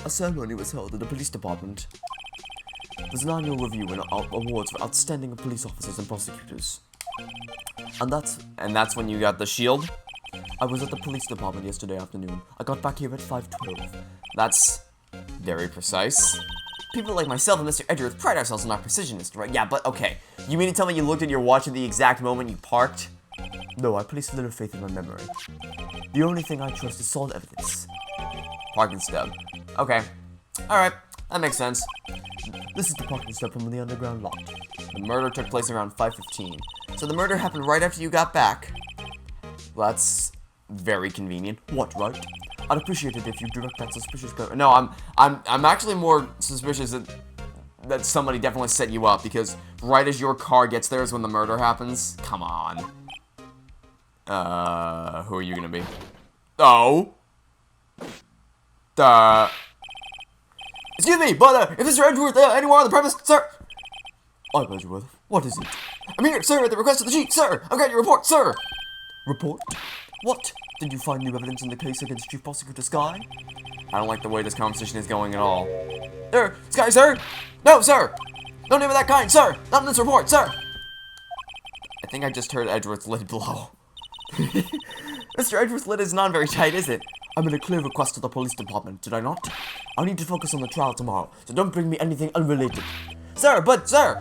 A ceremony was held at the police department. There's an annual review and awards for outstanding police officers and prosecutors. And that's when you got the shield? I was at the police department yesterday afternoon. I got back here at 5:12. That's very precise. People like myself and Mr. Edgeworth pride ourselves on our precision, Mr. Wright. Yeah, but okay. You mean to tell me you looked at your watch at the exact moment you parked? No, I place little faith in my memory. The only thing I trust is solid evidence. Parking stub. Okay. Alright, that makes sense. This is the parking stub from the underground lot. The murder took place around 5:15. So the murder happened right after you got back. Well, that's very convenient. What, right? I'd appreciate it if you direct that suspicious guy. No, I'm actually more suspicious that somebody definitely set you up, because right as your car gets there is when the murder happens. Come on. Who are you gonna be? Oh. Excuse me, but if Mr. Edgeworth anywhere on the premise, sir. I'm Edgeworth. What is it? I'm here, sir, at the request of the chief, sir. I've got your report, sir. Report? What? Did you find new evidence in the case against Chief Prosecutor Sky? I don't like the way this conversation is going at all. Sky, sir? No, sir! No name of that kind, sir! Not in this report, sir! I think I just heard Edgeworth's lid blow. Mr. Edgeworth's lid is not very tight, is it? I made a clear request to the police department, did I not? I need to focus on the trial tomorrow, so don't bring me anything unrelated. Sir, sir!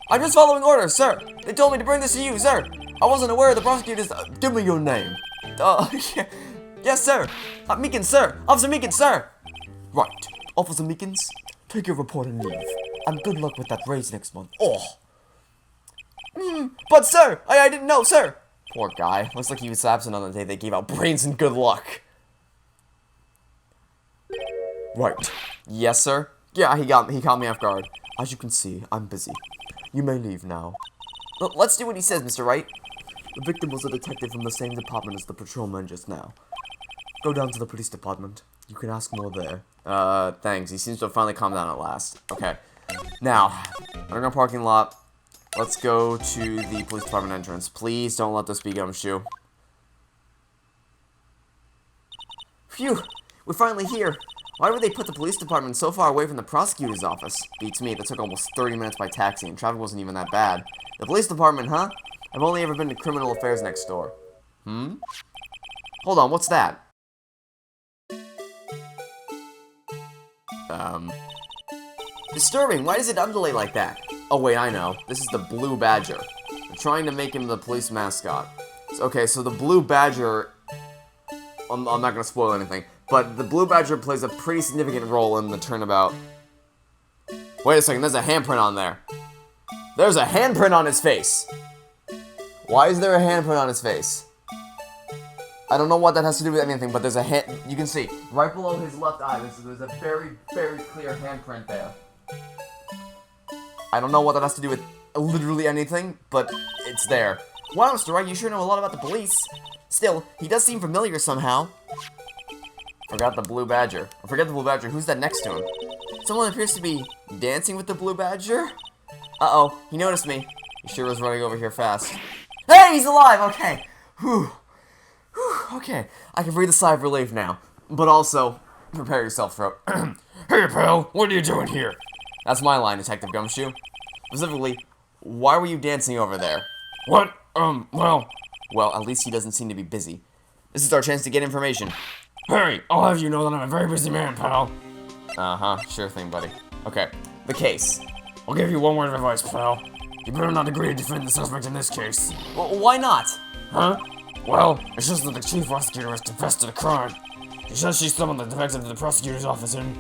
I'm just following orders, sir! They told me to bring this to you, sir! I wasn't aware of the prosecutors. Give me your name. Yes, sir. Meekins, sir. Officer Meekins, sir. Right. Officer Meekins, take your report and leave. And good luck with that raise next month. Oh. But, sir, I didn't know, sir. Poor guy. Looks like he was absent on the day they gave out brains and good luck. Right. Yes, sir. Yeah, he caught me off guard. As you can see, I'm busy. You may leave now. Let's do what he says, Mr. Wright. The victim was a detective from the same department as the patrolman just now. Go down to the police department. You can ask more there. Thanks. He seems to have finally calmed down at last. Okay. Now, underground parking lot. Let's go to the police department entrance. Please don't let this be Gumshoe. Phew! We're finally here. Why would they put the police department so far away from the prosecutor's office? Beats me, that took almost 30 minutes by taxi, and traffic wasn't even that bad. The police department, huh? I've only ever been to criminal affairs next door. Hold on, what's that? Disturbing, why does it undulate like that? Oh wait, I know. This is the Blue Badger. They're trying to make him the police mascot. Okay, so the Blue Badger... I'm not gonna spoil anything. but the Blue Badger plays a pretty significant role in the turnabout. Wait a second, there's a handprint on there. There's a handprint on his face. Why is there a handprint on his face? I don't know what that has to do with anything, but there's a hand. You can see right below his left eye. There's a very, very clear handprint there. I don't know what that has to do with literally anything, but it's there. Wow, Mr. Wright, you sure know a lot about the police. Still, he does seem familiar somehow. Forgot the Blue Badger. I forget the Blue Badger. Who's that next to him? Someone appears to be dancing with the Blue Badger. Uh-oh, he noticed me. He sure was running over here fast. Hey, he's alive! Okay. Whew. Whew. Okay, I can breathe a sigh of relief now. But also, prepare yourself, throat. Hey, pal, what are you doing here? That's my line, Detective Gumshoe. Specifically, why were you dancing over there? What? Well, at least he doesn't seem to be busy. This is our chance to get information. Hey, I'll have you know that I'm a very busy man, pal. Uh-huh, sure thing, buddy. Okay, the case. I'll give you one word of advice, pal. You better not agree to defend the suspect in this case. Well, why not? Huh? Well, it's just that the chief prosecutor has confessed to the crime. She says she summoned the detective to the prosecutor's office and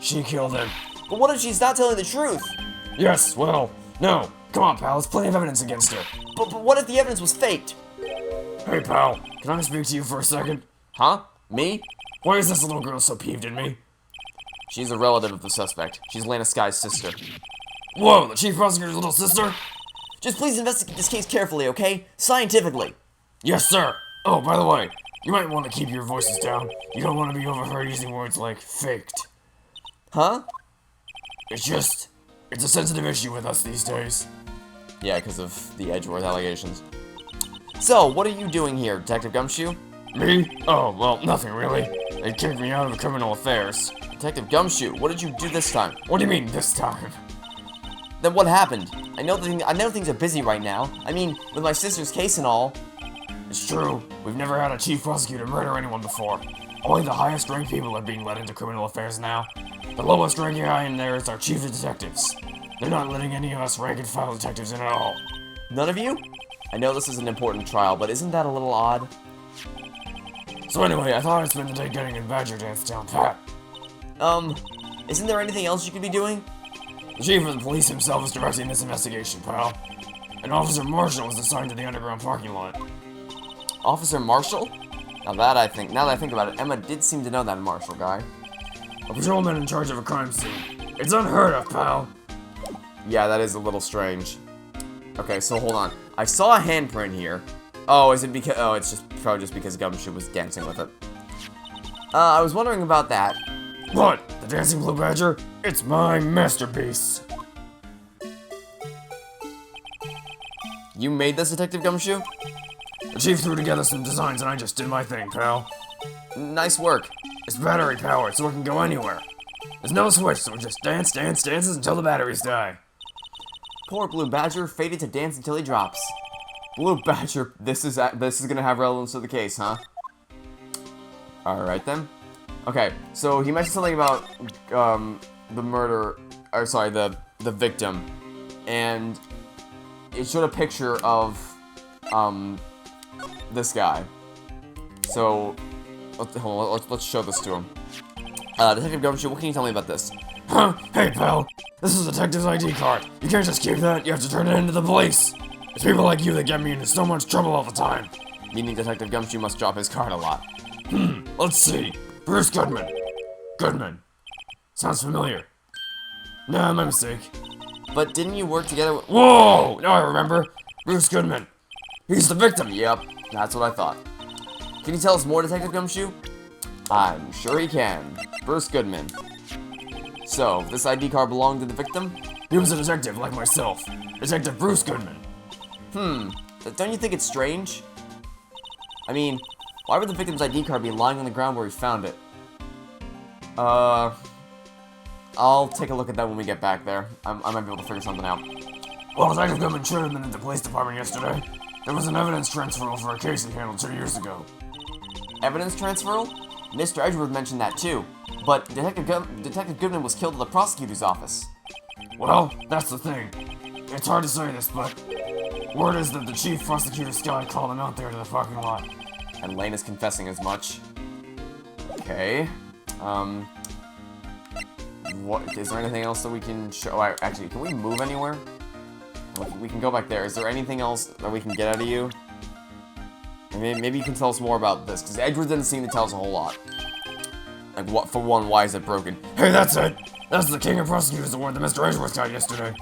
she killed him. But what if she's not telling the truth? Yes, well, no. Come on, pal, there's plenty of evidence against her. But what if the evidence was faked? Hey, pal, can I speak to you for a second? Huh? Me? Why is this little girl so peeved at me? She's a relative of the suspect. She's Lana Sky's sister. Whoa, the chief prosecutor's little sister? Just please investigate this case carefully, okay? Scientifically. Yes, sir. Oh, by the way, you might want to keep your voices down. You don't want to be overheard using words like faked. Huh? It's a sensitive issue with us these days. Yeah, because of the Edgeworth allegations. So, what are you doing here, Detective Gumshoe? Me? Oh, well, nothing really. They kicked me out of criminal affairs. Detective Gumshoe, what did you do this time? What do you mean, this time? Then what happened? I know things are busy right now. I mean, with my sister's case and all. It's true. We've never had a chief prosecutor murder anyone before. Only the highest ranked people are being let into criminal affairs now. The lowest ranking guy in there is our chief of detectives. They're not letting any of us rank and file detectives in at all. None of you? I know this is an important trial, but isn't that a little odd? So anyway, I thought I'd spend the day getting a badger dance down pat. Isn't there anything else you could be doing? The chief of the police himself is directing this investigation, pal. And Officer Marshall was assigned to the underground parking lot. Officer Marshall? Now that I think about it, Emma did seem to know that Marshall guy. A patrolman in charge of a crime scene. It's unheard of, pal. Yeah, that is a little strange. Okay, so hold on. I saw a handprint here. Oh, is it because... Oh, it's probably just because Gumshoe was dancing with it. I was wondering about that. What? The dancing blue badger? It's my masterpiece. You made this, Detective Gumshoe? The chief threw together some designs and I just did my thing, pal. Nice work. It's battery powered, so it can go anywhere. There's no switch, so it just dances until the batteries die. Poor Blue Badger, fated to dance until he drops. Blue Badger, this is gonna have relevance to the case, huh? Alright then. Okay, so he mentioned something about the murder, or sorry, the victim, and it showed a picture of this guy. So let's show this to him. Detective Gumshoe, what can you tell me about this? Huh? Hey, pal. This is a detective's ID card. You can't just keep that. You have to turn it into the police. It's people like you that get me into so much trouble all the time. Meaning Detective Gumshoe must drop his card a lot. Let's see. Bruce Goodman. Goodman. Sounds familiar. Nah, my mistake. But didn't you work together with— Whoa! Now I remember. Bruce Goodman. He's the victim. Yep, that's what I thought. Can you tell us more, Detective Gumshoe? I'm sure he can. Bruce Goodman. So, this ID card belonged to the victim? He was a detective like myself. Detective Bruce Goodman. Don't you think it's strange? I mean, why would the victim's ID card be lying on the ground where he found it? I'll take a look at that when we get back there. I might be able to figure something out. Well, Detective Goodman should have been at the police department yesterday. There was an evidence transferal for a case he handled 2 years ago. Evidence transferal? Mr. Edgeworth mentioned that too. But Detective Goodman was killed at the prosecutor's office. Well, that's the thing. It's hard to say this, but word is that the chief prosecutor Sky called him out there to the parking lot. And Lane is confessing as much. Okay. What, is there anything else that we can show? Oh, actually, can we move anywhere? We can go back there. Is there anything else that we can get out of you? Maybe you can tell us more about this, because Edward didn't seem to tell us a whole lot. Like, what, for one, why is it broken? Hey, that's it! That's the King of Prosecutors award that Mr. Edgeworth got yesterday.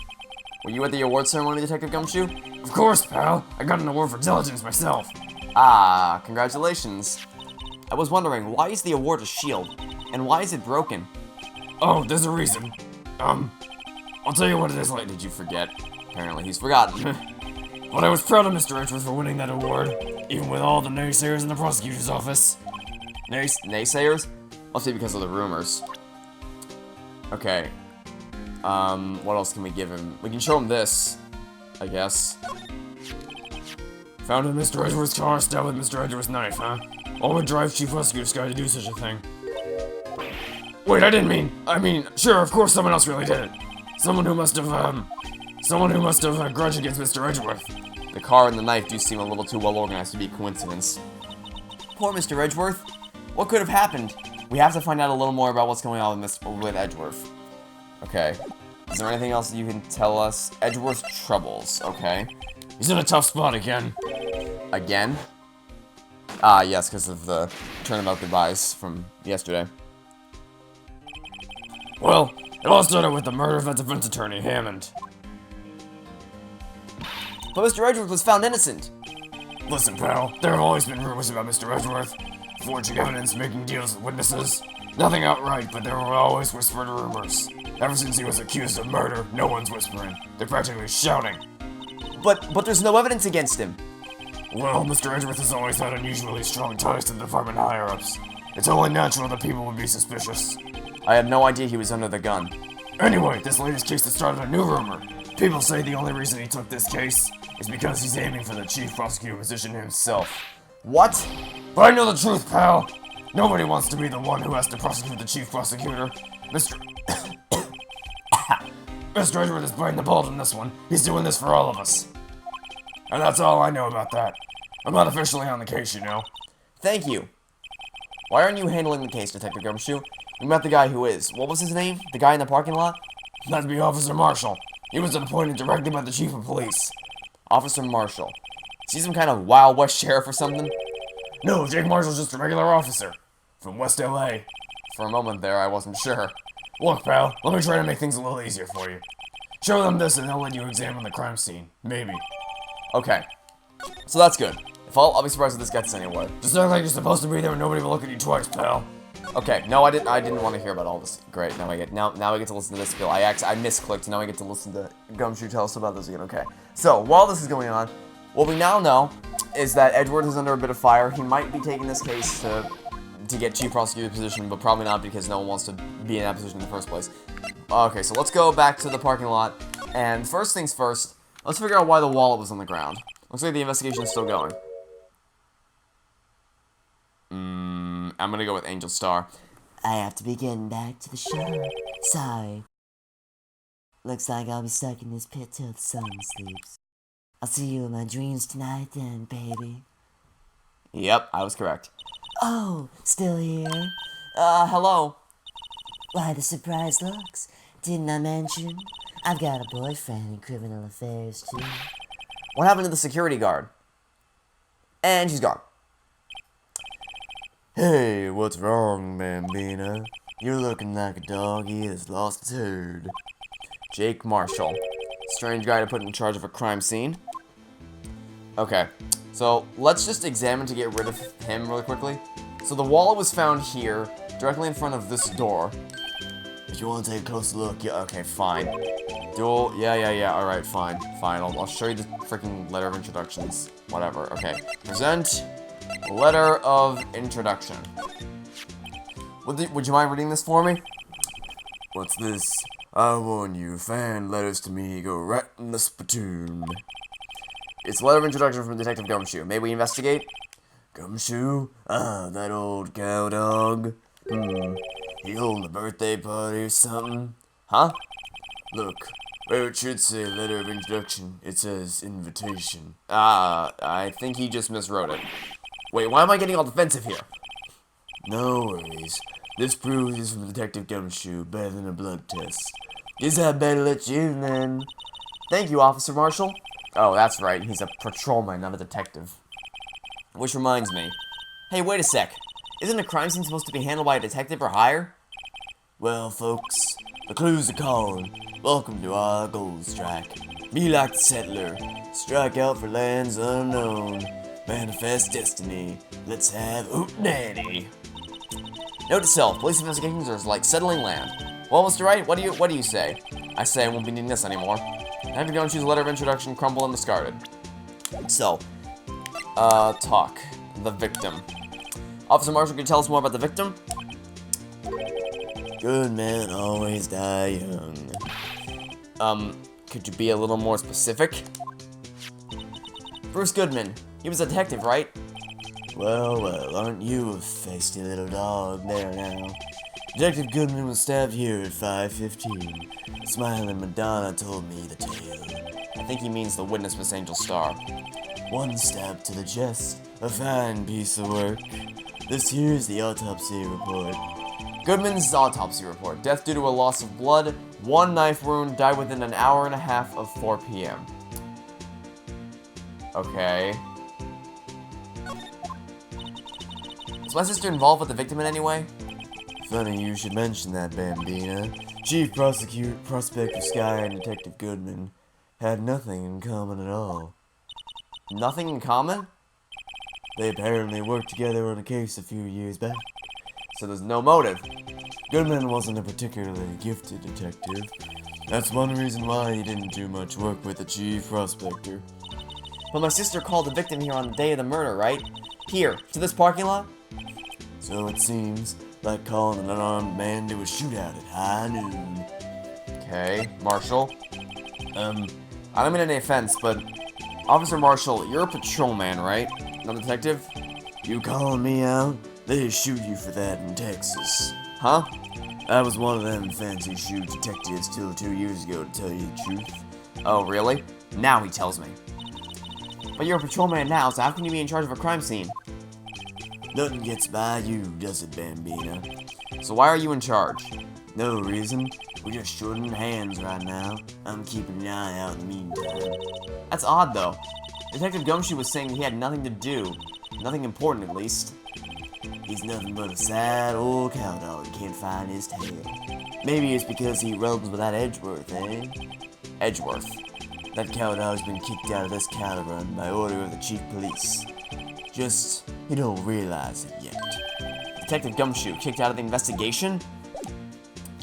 Were you at the award ceremony, Detective Gumshoe? Of course, pal. I got an award for diligence myself. Ah, congratulations. I was wondering, why is the award a shield? And why is it broken? Oh, there's a reason. I'll tell you what it is later. Did you forget? Apparently he's forgotten. But I was proud of Mr. Edgeworth for winning that award, even with all the naysayers in the prosecutor's office. Naysayers? Must be because of the rumors. Okay. What else can we give him? We can show him this, I guess. Found in Mr. Edgeworth's car, stabbed with Mr. Edgeworth's knife, huh? What would drive Chief Prosecutor's guy to do such a thing? Wait, I mean, sure, of course someone else really did it. Someone who must have a grudge against Mr. Edgeworth. The car and the knife do seem a little too well organized to be a coincidence. Poor Mr. Edgeworth. What could have happened? We have to find out a little more about what's going on with Edgeworth. Okay. Is there anything else you can tell us? Edgeworth's troubles. Okay. He's in a tough spot again. Again? Ah, yes, because of the turnabout goodbyes from yesterday. Well, it all started with the murder of that defense attorney, Hammond. But Mr. Edgeworth was found innocent. Listen, pal, there have always been rumors about Mr. Edgeworth. Forging evidence, making deals with witnesses. Nothing outright, but there were always whispered rumors. Ever since he was accused of murder, no one's whispering. They're practically shouting. But there's no evidence against him. Well, Mr. Edgeworth has always had unusually strong ties to the department higher-ups. It's only natural that people would be suspicious. I had no idea he was under the gun. Anyway, this latest case has started a new rumor. People say the only reason he took this case is because he's aiming for the chief prosecutor position himself. What? But I know the truth, pal. Nobody wants to be the one who has to prosecute the chief prosecutor. Mr. Edgeworth is biting the bullet in this one. He's doing this for all of us. And that's all I know about that. I'm not officially on the case, you know. Thank you. Why aren't you handling the case, Detective Gumshoe? We met the guy who is. What was his name? The guy in the parking lot? That'd be Officer Marshall. He was appointed directly by the chief of police. Officer Marshall. Is he some kind of Wild West sheriff or something? No, Jake Marshall's just a regular officer. From West LA. For a moment there, I wasn't sure. Look, pal, let me try to make things a little easier for you. Show them this and they'll let you examine the crime scene. Maybe. Okay. So that's good. If I'll be surprised if this gets anywhere. Just act like you're supposed to be there and nobody will look at you twice, pal. Okay, no, I didn't want to hear about all this. Great, now I get to listen to this bill. I misclicked, now I get to listen to Gumshoe tell us about this again. Okay. So, while this is going on, what we now know is that Edgeworth is under a bit of fire. He might be taking this case to get chief prosecutor position, but probably not because no one wants to be in that position in the first place. Okay, so let's go back to the parking lot, and first things first, let's figure out why the wallet was on the ground. Looks like the investigation is still going. I'm gonna go with Angel Star. I have to be getting back to the show. Sorry. Looks like I'll be stuck in this pit till the sun sleeps. I'll see you in my dreams tonight then, baby. Yep, I was correct. Oh, still here? Hello. Why the surprised looks? Didn't I mention? I've got a boyfriend in criminal affairs, too. What happened to the security guard? And she's gone. Hey, what's wrong, Bambina? You're looking like a doggy that's lost its herd. Jake Marshall. Strange guy to put in charge of a crime scene. Okay, so let's just examine to get rid of him really quickly. So the wallet was found here, directly in front of this door. If you want to take a closer look, Yeah, okay, fine. Dual, yeah, alright, fine. I'll show you the freaking letter of introductions. Whatever, okay. Present letter of introduction. Would you mind reading this for me? what's this? I warn you, fan letters to me go right in the spittoon. It's a letter of introduction from Detective Gumshoe. May we investigate? Gumshoe? Ah, that old cow dog. He holding a birthday party or something? Huh? Look, where it should say letter of introduction, it says invitation. I think he just miswrote it. Wait, why am I getting all defensive here? No worries. This proves he's from Detective Gumshoe, better than a blood test. Guess I better let you in then. Thank you, Officer Marshall. Oh, that's right. He's a patrolman, not a detective. Which reminds me. Hey, wait a sec. Isn't a crime scene supposed to be handled by a detective or higher? Well, folks, the clues are calling. Welcome to our gold strike. Be like the settler. Strike out for lands unknown. Manifest destiny. Let's have hootenanny. Note to self, police investigations are like settling land. Well, Mr. Wright, what do you say? I say I won't be needing this anymore. Have to go and choose a letter of introduction, crumble and discarded. So, talk. The victim. Officer Marshall, can you tell us more about the victim? Good men always die young. Could you be a little more specific? Bruce Goodman. He was a detective, right? Well, aren't you a feisty little dog there now? Detective Goodman was stabbed here at 5:15. Smiling Madonna told me the tale. I think he means the witness, Miss Angel Star. One stab to the chest, a fine piece of work. This here's the autopsy report. Goodman's autopsy report. Death due to a loss of blood, 1 knife wound, died within an hour and a half of 4 p.m. Okay. Is my sister involved with the victim in any way? Funny you should mention that, Bambina. Chief Prospector Sky and Detective Goodman had nothing in common at all. Nothing in common? They apparently worked together on a case a few years back. So there's no motive. Goodman wasn't a particularly gifted detective. That's one reason why he didn't do much work with the chief prospector. But my sister called the victim here on the day of the murder, right? Here, to this parking lot? So it seems, like calling an unarmed man to a shootout at high noon. Okay, Marshall. I don't mean any offense, but Officer Marshall, you're a patrolman, right? Not a detective? You calling me out? They shoot you for that in Texas. Huh? I was one of them fancy shoot detectives till 2 years ago, to tell you the truth. Oh, really? Now he tells me. But you're a patrolman now, so how can you be in charge of a crime scene? Nothing gets by you, does it, Bambina? So why are you in charge? No reason. We're just shorting hands right now. I'm keeping an eye out in the meantime. That's odd, though. Detective Gumshoe was saying he had nothing to do. Nothing important, at least. He's nothing but a sad old cowdog that can't find his tail. Maybe it's because he roams with that Edgeworth, eh? Edgeworth. That cowdog's been kicked out of this cattle run by order of the chief police. Just, he don't realize it yet. Detective Gumshoe kicked out of the investigation?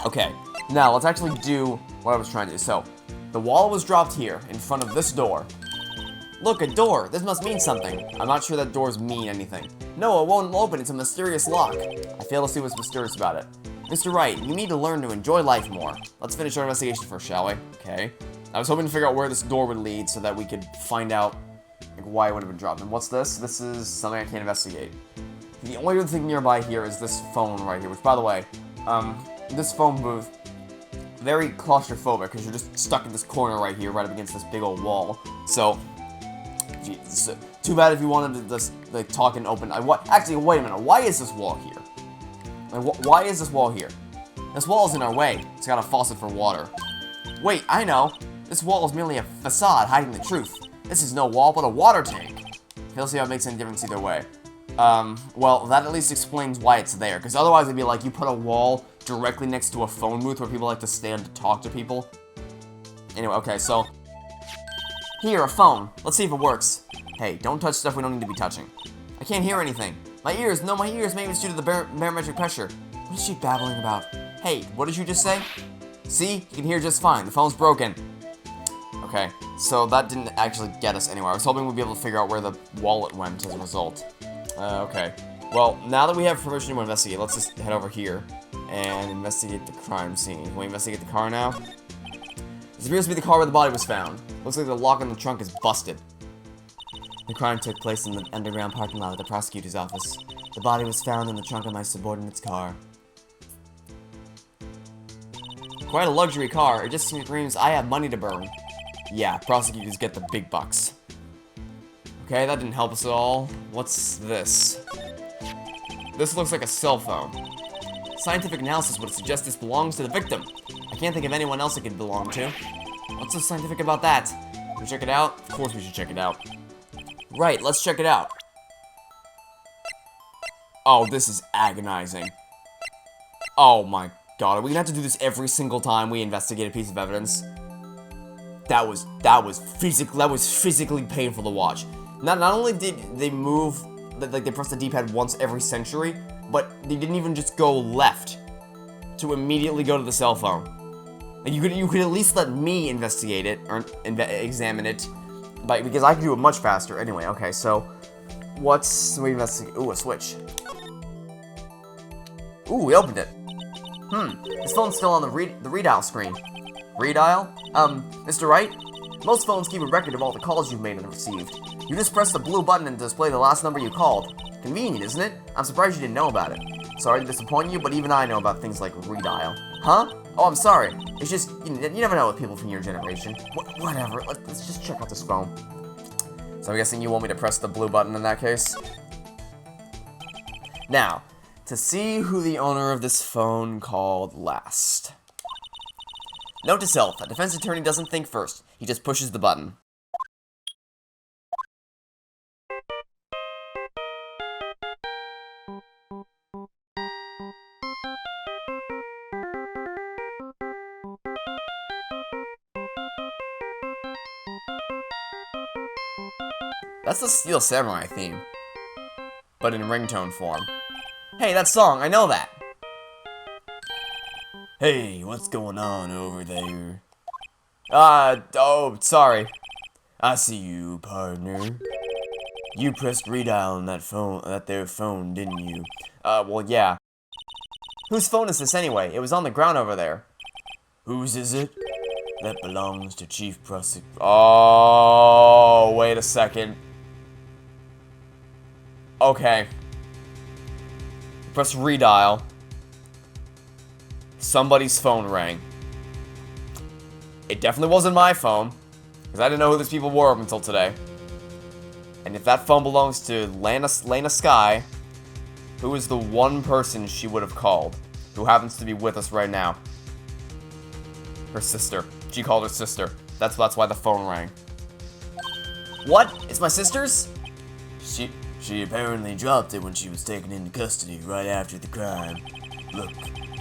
Okay, now let's actually do what I was trying to do. So, the wall was dropped here, in front of this door. Look, a door! This must mean something. I'm not sure that doors mean anything. No, it won't open. It's a mysterious lock. I fail to see what's mysterious about it. Mr. Wright, you need to learn to enjoy life more. Let's finish our investigation first, shall we? Okay. I was hoping to figure out where this door would lead so that we could find out like, why it would have been dropped. And what's this? This is something I can't investigate. The only other thing nearby here is this phone right here, which, by the way, this phone booth, very claustrophobic, because you're just stuck in this corner right here, right up against this big old wall. So, geez, too bad if you wanted to just, like, talk and open. Actually, wait a minute. Why is this wall here? Like, why is this wall here? This wall is in our way. It's got a faucet for water. Wait, I know. This wall is merely a facade hiding the truth. This is no wall, but a water tank. He'll see how it makes any difference either way. Well, that at least explains why it's there, because otherwise it'd be like you put a wall directly next to a phone booth where people like to stand to talk to people. Anyway, okay, so... Here, a phone. Let's see if it works. Hey, don't touch stuff we don't need to be touching. I can't hear anything. My ears, maybe it's due to the barometric pressure. What is she babbling about? Hey, what did you just say? See? You can hear just fine. The phone's broken. Okay, so that didn't actually get us anywhere. I was hoping we'd be able to figure out where the wallet went as a result. Okay. Well, now that we have permission to investigate, let's just head over here and investigate the crime scene. Can we investigate the car now? This appears to be the car where the body was found. Looks like the lock on the trunk is busted. The crime took place in the underground parking lot of the prosecutor's office. The body was found in the trunk of my subordinate's car. Quite a luxury car. It just screams, I have money to burn. Yeah, prosecutors get the big bucks. Okay, that didn't help us at all. What's this? This looks like a cell phone. Scientific analysis would suggest this belongs to the victim. I can't think of anyone else it could belong to. What's so scientific about that? Should we check it out? Of course we should check it out. Right, let's check it out. Oh, this is agonizing. Oh my god, are we gonna have to do this every single time we investigate a piece of evidence? That was physically painful to watch. Not only did they move, like they pressed the D-pad once every century, but they didn't even just go left to immediately go to the cell phone. Like you could at least let me investigate it or examine it, because I can do it much faster. Anyway, okay, so we investigate? Ooh, a switch. Ooh, we opened it. This phone's still on the redial screen. Redial? Mr. Wright? Most phones keep a record of all the calls you've made and received. You just press the blue button and display the last number you called. Convenient, isn't it? I'm surprised you didn't know about it. Sorry to disappoint you, but even I know about things like redial. Huh? Oh, I'm sorry. It's just, you never know with people from your generation. Whatever, let's just check out this phone. So I'm guessing you want me to press the blue button in that case? Now, to see who the owner of this phone called last. Note to self, a defense attorney doesn't think first, he just pushes the button. That's the Steel Samurai theme, but in ringtone form. Hey, that song, I know that! Hey, what's going on over there? Oh, sorry. I see you, partner. You pressed redial on that there phone, didn't you? Well, yeah. Whose phone is this anyway? It was on the ground over there. Whose is it? That belongs to Chief Prosecutor. Oh, wait a second. Okay. Press redial. Somebody's phone rang. It definitely wasn't my phone, because I didn't know who these people were up until today. And if that phone belongs to Lena Sky, who is the one person she would have called, who happens to be with us right now? Her sister. She called her sister. That's why the phone rang. What? It's my sister's? She apparently dropped it when she was taken into custody right after the crime. Look,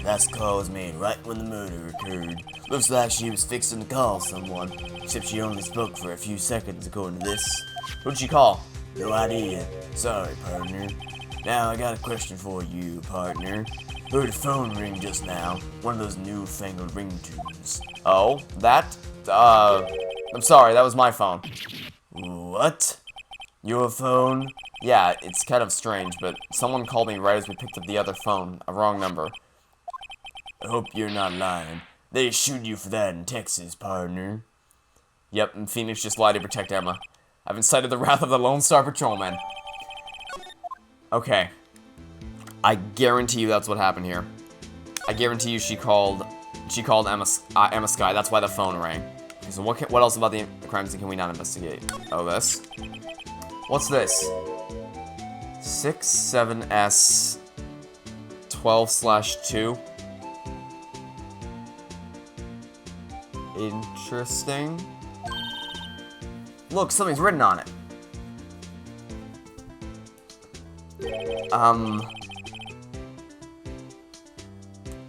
last call was made right when the murder occurred. Looks like she was fixing to call someone, except she only spoke for a few seconds according to this. Who'd she call? No idea. Sorry, partner. Now I got a question for you, partner. Heard a phone ring just now. One of those newfangled ringtones. Oh, that? I'm sorry, that was my phone. What? Your phone? Yeah, it's kind of strange, but someone called me right as we picked up the other phone, a wrong number. I hope you're not lying. They shoot you for that in Texas, partner. Yep, and Phoenix just lied to protect Emma. I've incited the wrath of the Lone Star Patrolman. Okay. I guarantee you that's what happened here. I guarantee you she called Emma Sky, that's why the phone rang. Okay, so what else about the crime scene can we not investigate? Oh, this? What's this? 67S 12/2. Interesting. Look, something's written on it.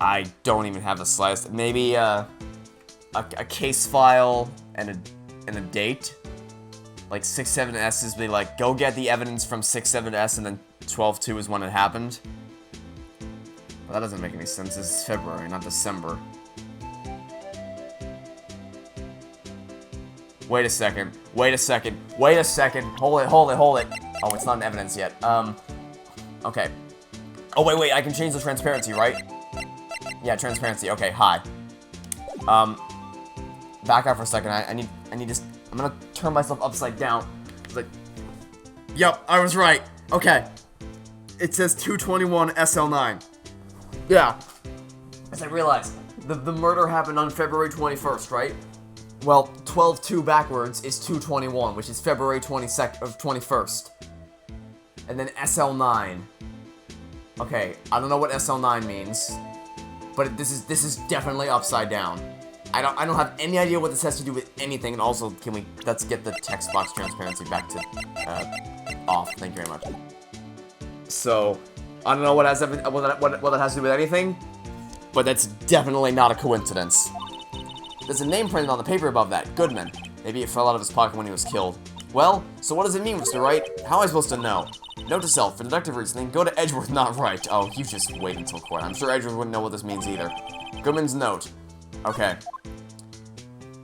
I don't even have the slightest. Maybe a case file and a date. Like 67S is be like, go get the evidence from 67S, and then 12/2 is when it happened. Well, that doesn't make any sense. This is February, not December. Wait a second. Wait a second. Wait a second. Hold it. Hold it. Hold it. Oh, it's not in evidence yet. Okay. Oh, wait. I can change the transparency, right? Yeah, transparency. Okay, hi. Back out for a second. I need to. I'm gonna turn myself upside down. It's like, yep, I was right. Okay. It says 221 SL9. Yeah. As I realized, the murder happened on February 21st, right? Well, 12/2 backwards is 221, which is February 21st. And then SL9 Okay, I don't know what SL9 means, but this is definitely upside down. I don't have any idea what this has to do with anything, and also, let's get the text box transparency back to, off. Thank you very much. So, I don't know what that has to do with anything, but that's definitely not a coincidence. There's a name printed on the paper above that, Goodman. Maybe it fell out of his pocket when he was killed. Well, so what does it mean, Mr. Wright? How am I supposed to know? Note to self, for deductive reasoning, go to Edgeworth, not Wright. Oh, you just wait until court. I'm sure Edgeworth wouldn't know what this means either. Goodman's note. Okay.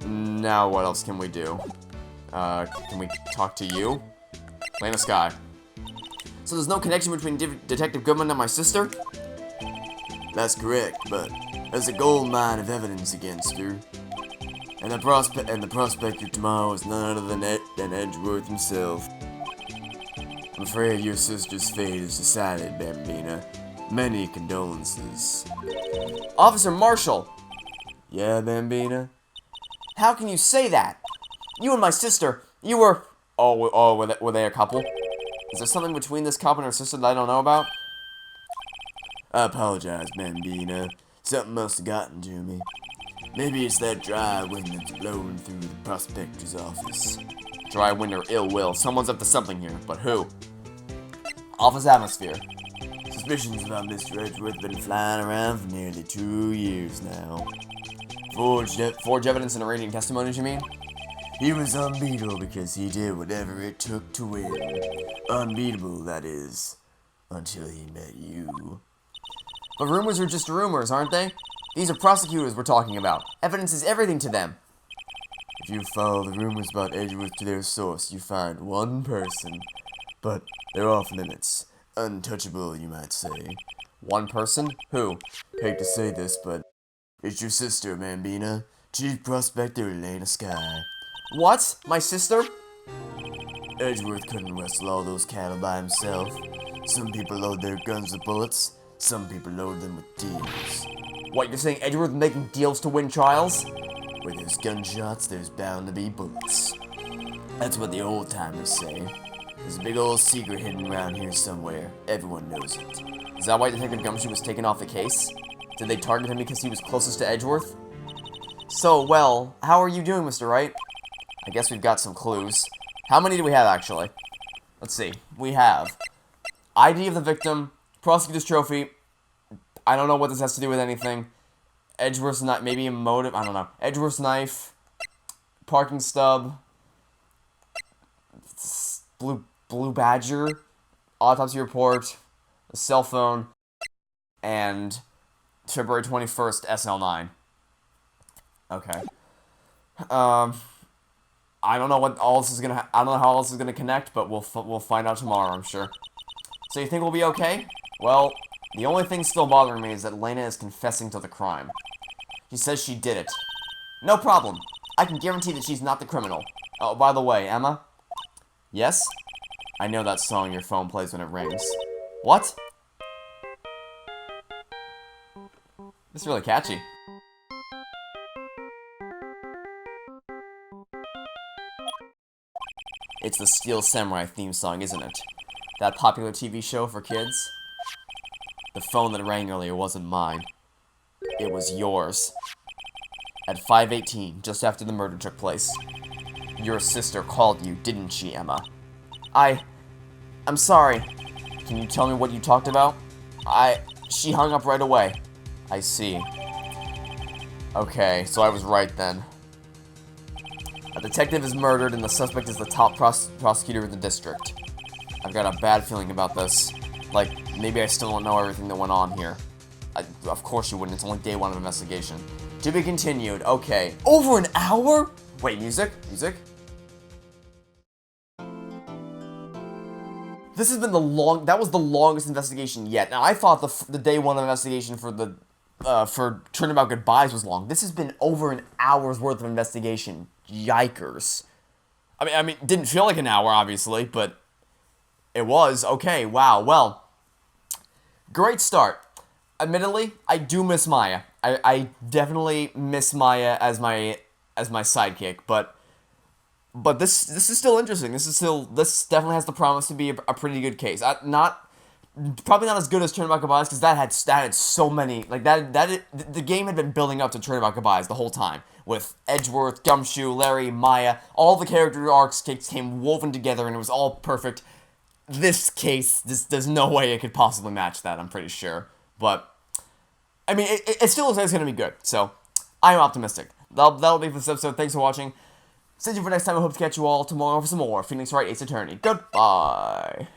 Now what else can we do? Can we talk to you? Lena Sky. So there's no connection between Detective Goodman and my sister? That's correct, but there's a gold mine of evidence against her. And the prospector tomorrow is none other than Edgeworth himself. I'm afraid your sister's fate is decided, Bambina. Many condolences. Officer Marshall! Yeah, Bambina? How can you say that? You and my sister, you were... Oh, were they a couple? Is there something between this couple and her sister that I don't know about? I apologize, Bambina. Something must have gotten to me. Maybe it's that dry wind that's blowing through the prospector's office. Dry wind or ill will. Someone's up to something here, but who? Office atmosphere. Suspicions about Mr. Edgeworth have been flying around for nearly 2 years now. Forged evidence and arranging testimonies, you mean? He was unbeatable because he did whatever it took to win. Unbeatable, that is, until he met you. But rumors are just rumors, aren't they? These are prosecutors we're talking about. Evidence is everything to them. If you follow the rumors about Edgeworth to their source, you find one person. But they're off limits. Untouchable, you might say. One person? Who? Hate to say this, but it's your sister, Bambina. Chief Prospector Lena Sky. What? My sister? Edgeworth couldn't wrestle all those cattle by himself. Some people load their guns with bullets. Some people load them with deals. What, you're saying Edgeworth making deals to win trials? Where there's gunshots, there's bound to be bullets. That's what the old-timers say. There's a big old secret hidden around here somewhere. Everyone knows it. Is that why Detective Gumshoe was taken off the case? Did they target him because he was closest to Edgeworth? So, well, how are you doing, Mr. Wright? I guess we've got some clues. How many do we have, actually? Let's see. We have ID of the victim, prosecutor's trophy. I don't know what this has to do with anything. Edgeworth's knife, maybe a motive, I don't know. Edgeworth's knife, parking stub, blue badger, autopsy report, a cell phone, and February 21st, SL9. Okay. I don't know what all this is gonna. I don't know how all this is gonna connect, but we'll find out tomorrow, I'm sure. So you think we'll be okay? Well, the only thing still bothering me is that Lena is confessing to the crime. She says she did it. No problem. I can guarantee that she's not the criminal. Oh, by the way, Emma? Yes? I know that song your phone plays when it rings. What? It's really catchy. It's the Steel Samurai theme song, isn't it? That popular TV show for kids? The phone that rang earlier wasn't mine. It was yours. At 5:18, just after the murder took place. Your sister called you, didn't she, Emma? I'm sorry. Can you tell me what you talked about? She hung up right away. I see. Okay, so I was right then. A detective is murdered and the suspect is the top prosecutor in the district. I've got a bad feeling about this. Like, maybe I still don't know everything that went on here. Of course you wouldn't, it's only day one of investigation. To be continued, okay. Over an hour? Wait, music? Music? This has been that was the longest investigation yet. Now, I thought the day one investigation for Turnabout Goodbyes was long. This has been over an hour's worth of investigation. Yikers. I mean, it didn't feel like an hour, obviously, but it was. Okay, wow, well. Great start. Admittedly, I do miss Maya. I definitely miss Maya as my sidekick, but this is still interesting. This definitely has the promise to be a pretty good case. Not Probably not as good as Turnabout Goodbyes, because that had so many, like, the game had been building up to Turnabout Goodbyes the whole time, with Edgeworth, Gumshoe, Larry, Maya, all the character arcs came woven together, and it was all perfect. This case, there's no way it could possibly match that, I'm pretty sure, but, I mean, it still looks like it's gonna be good, so, I'm optimistic. That'll be for this episode. Thanks for watching. Stay tuned for next time. I hope to catch you all tomorrow for some more Phoenix Wright Ace Attorney. Goodbye.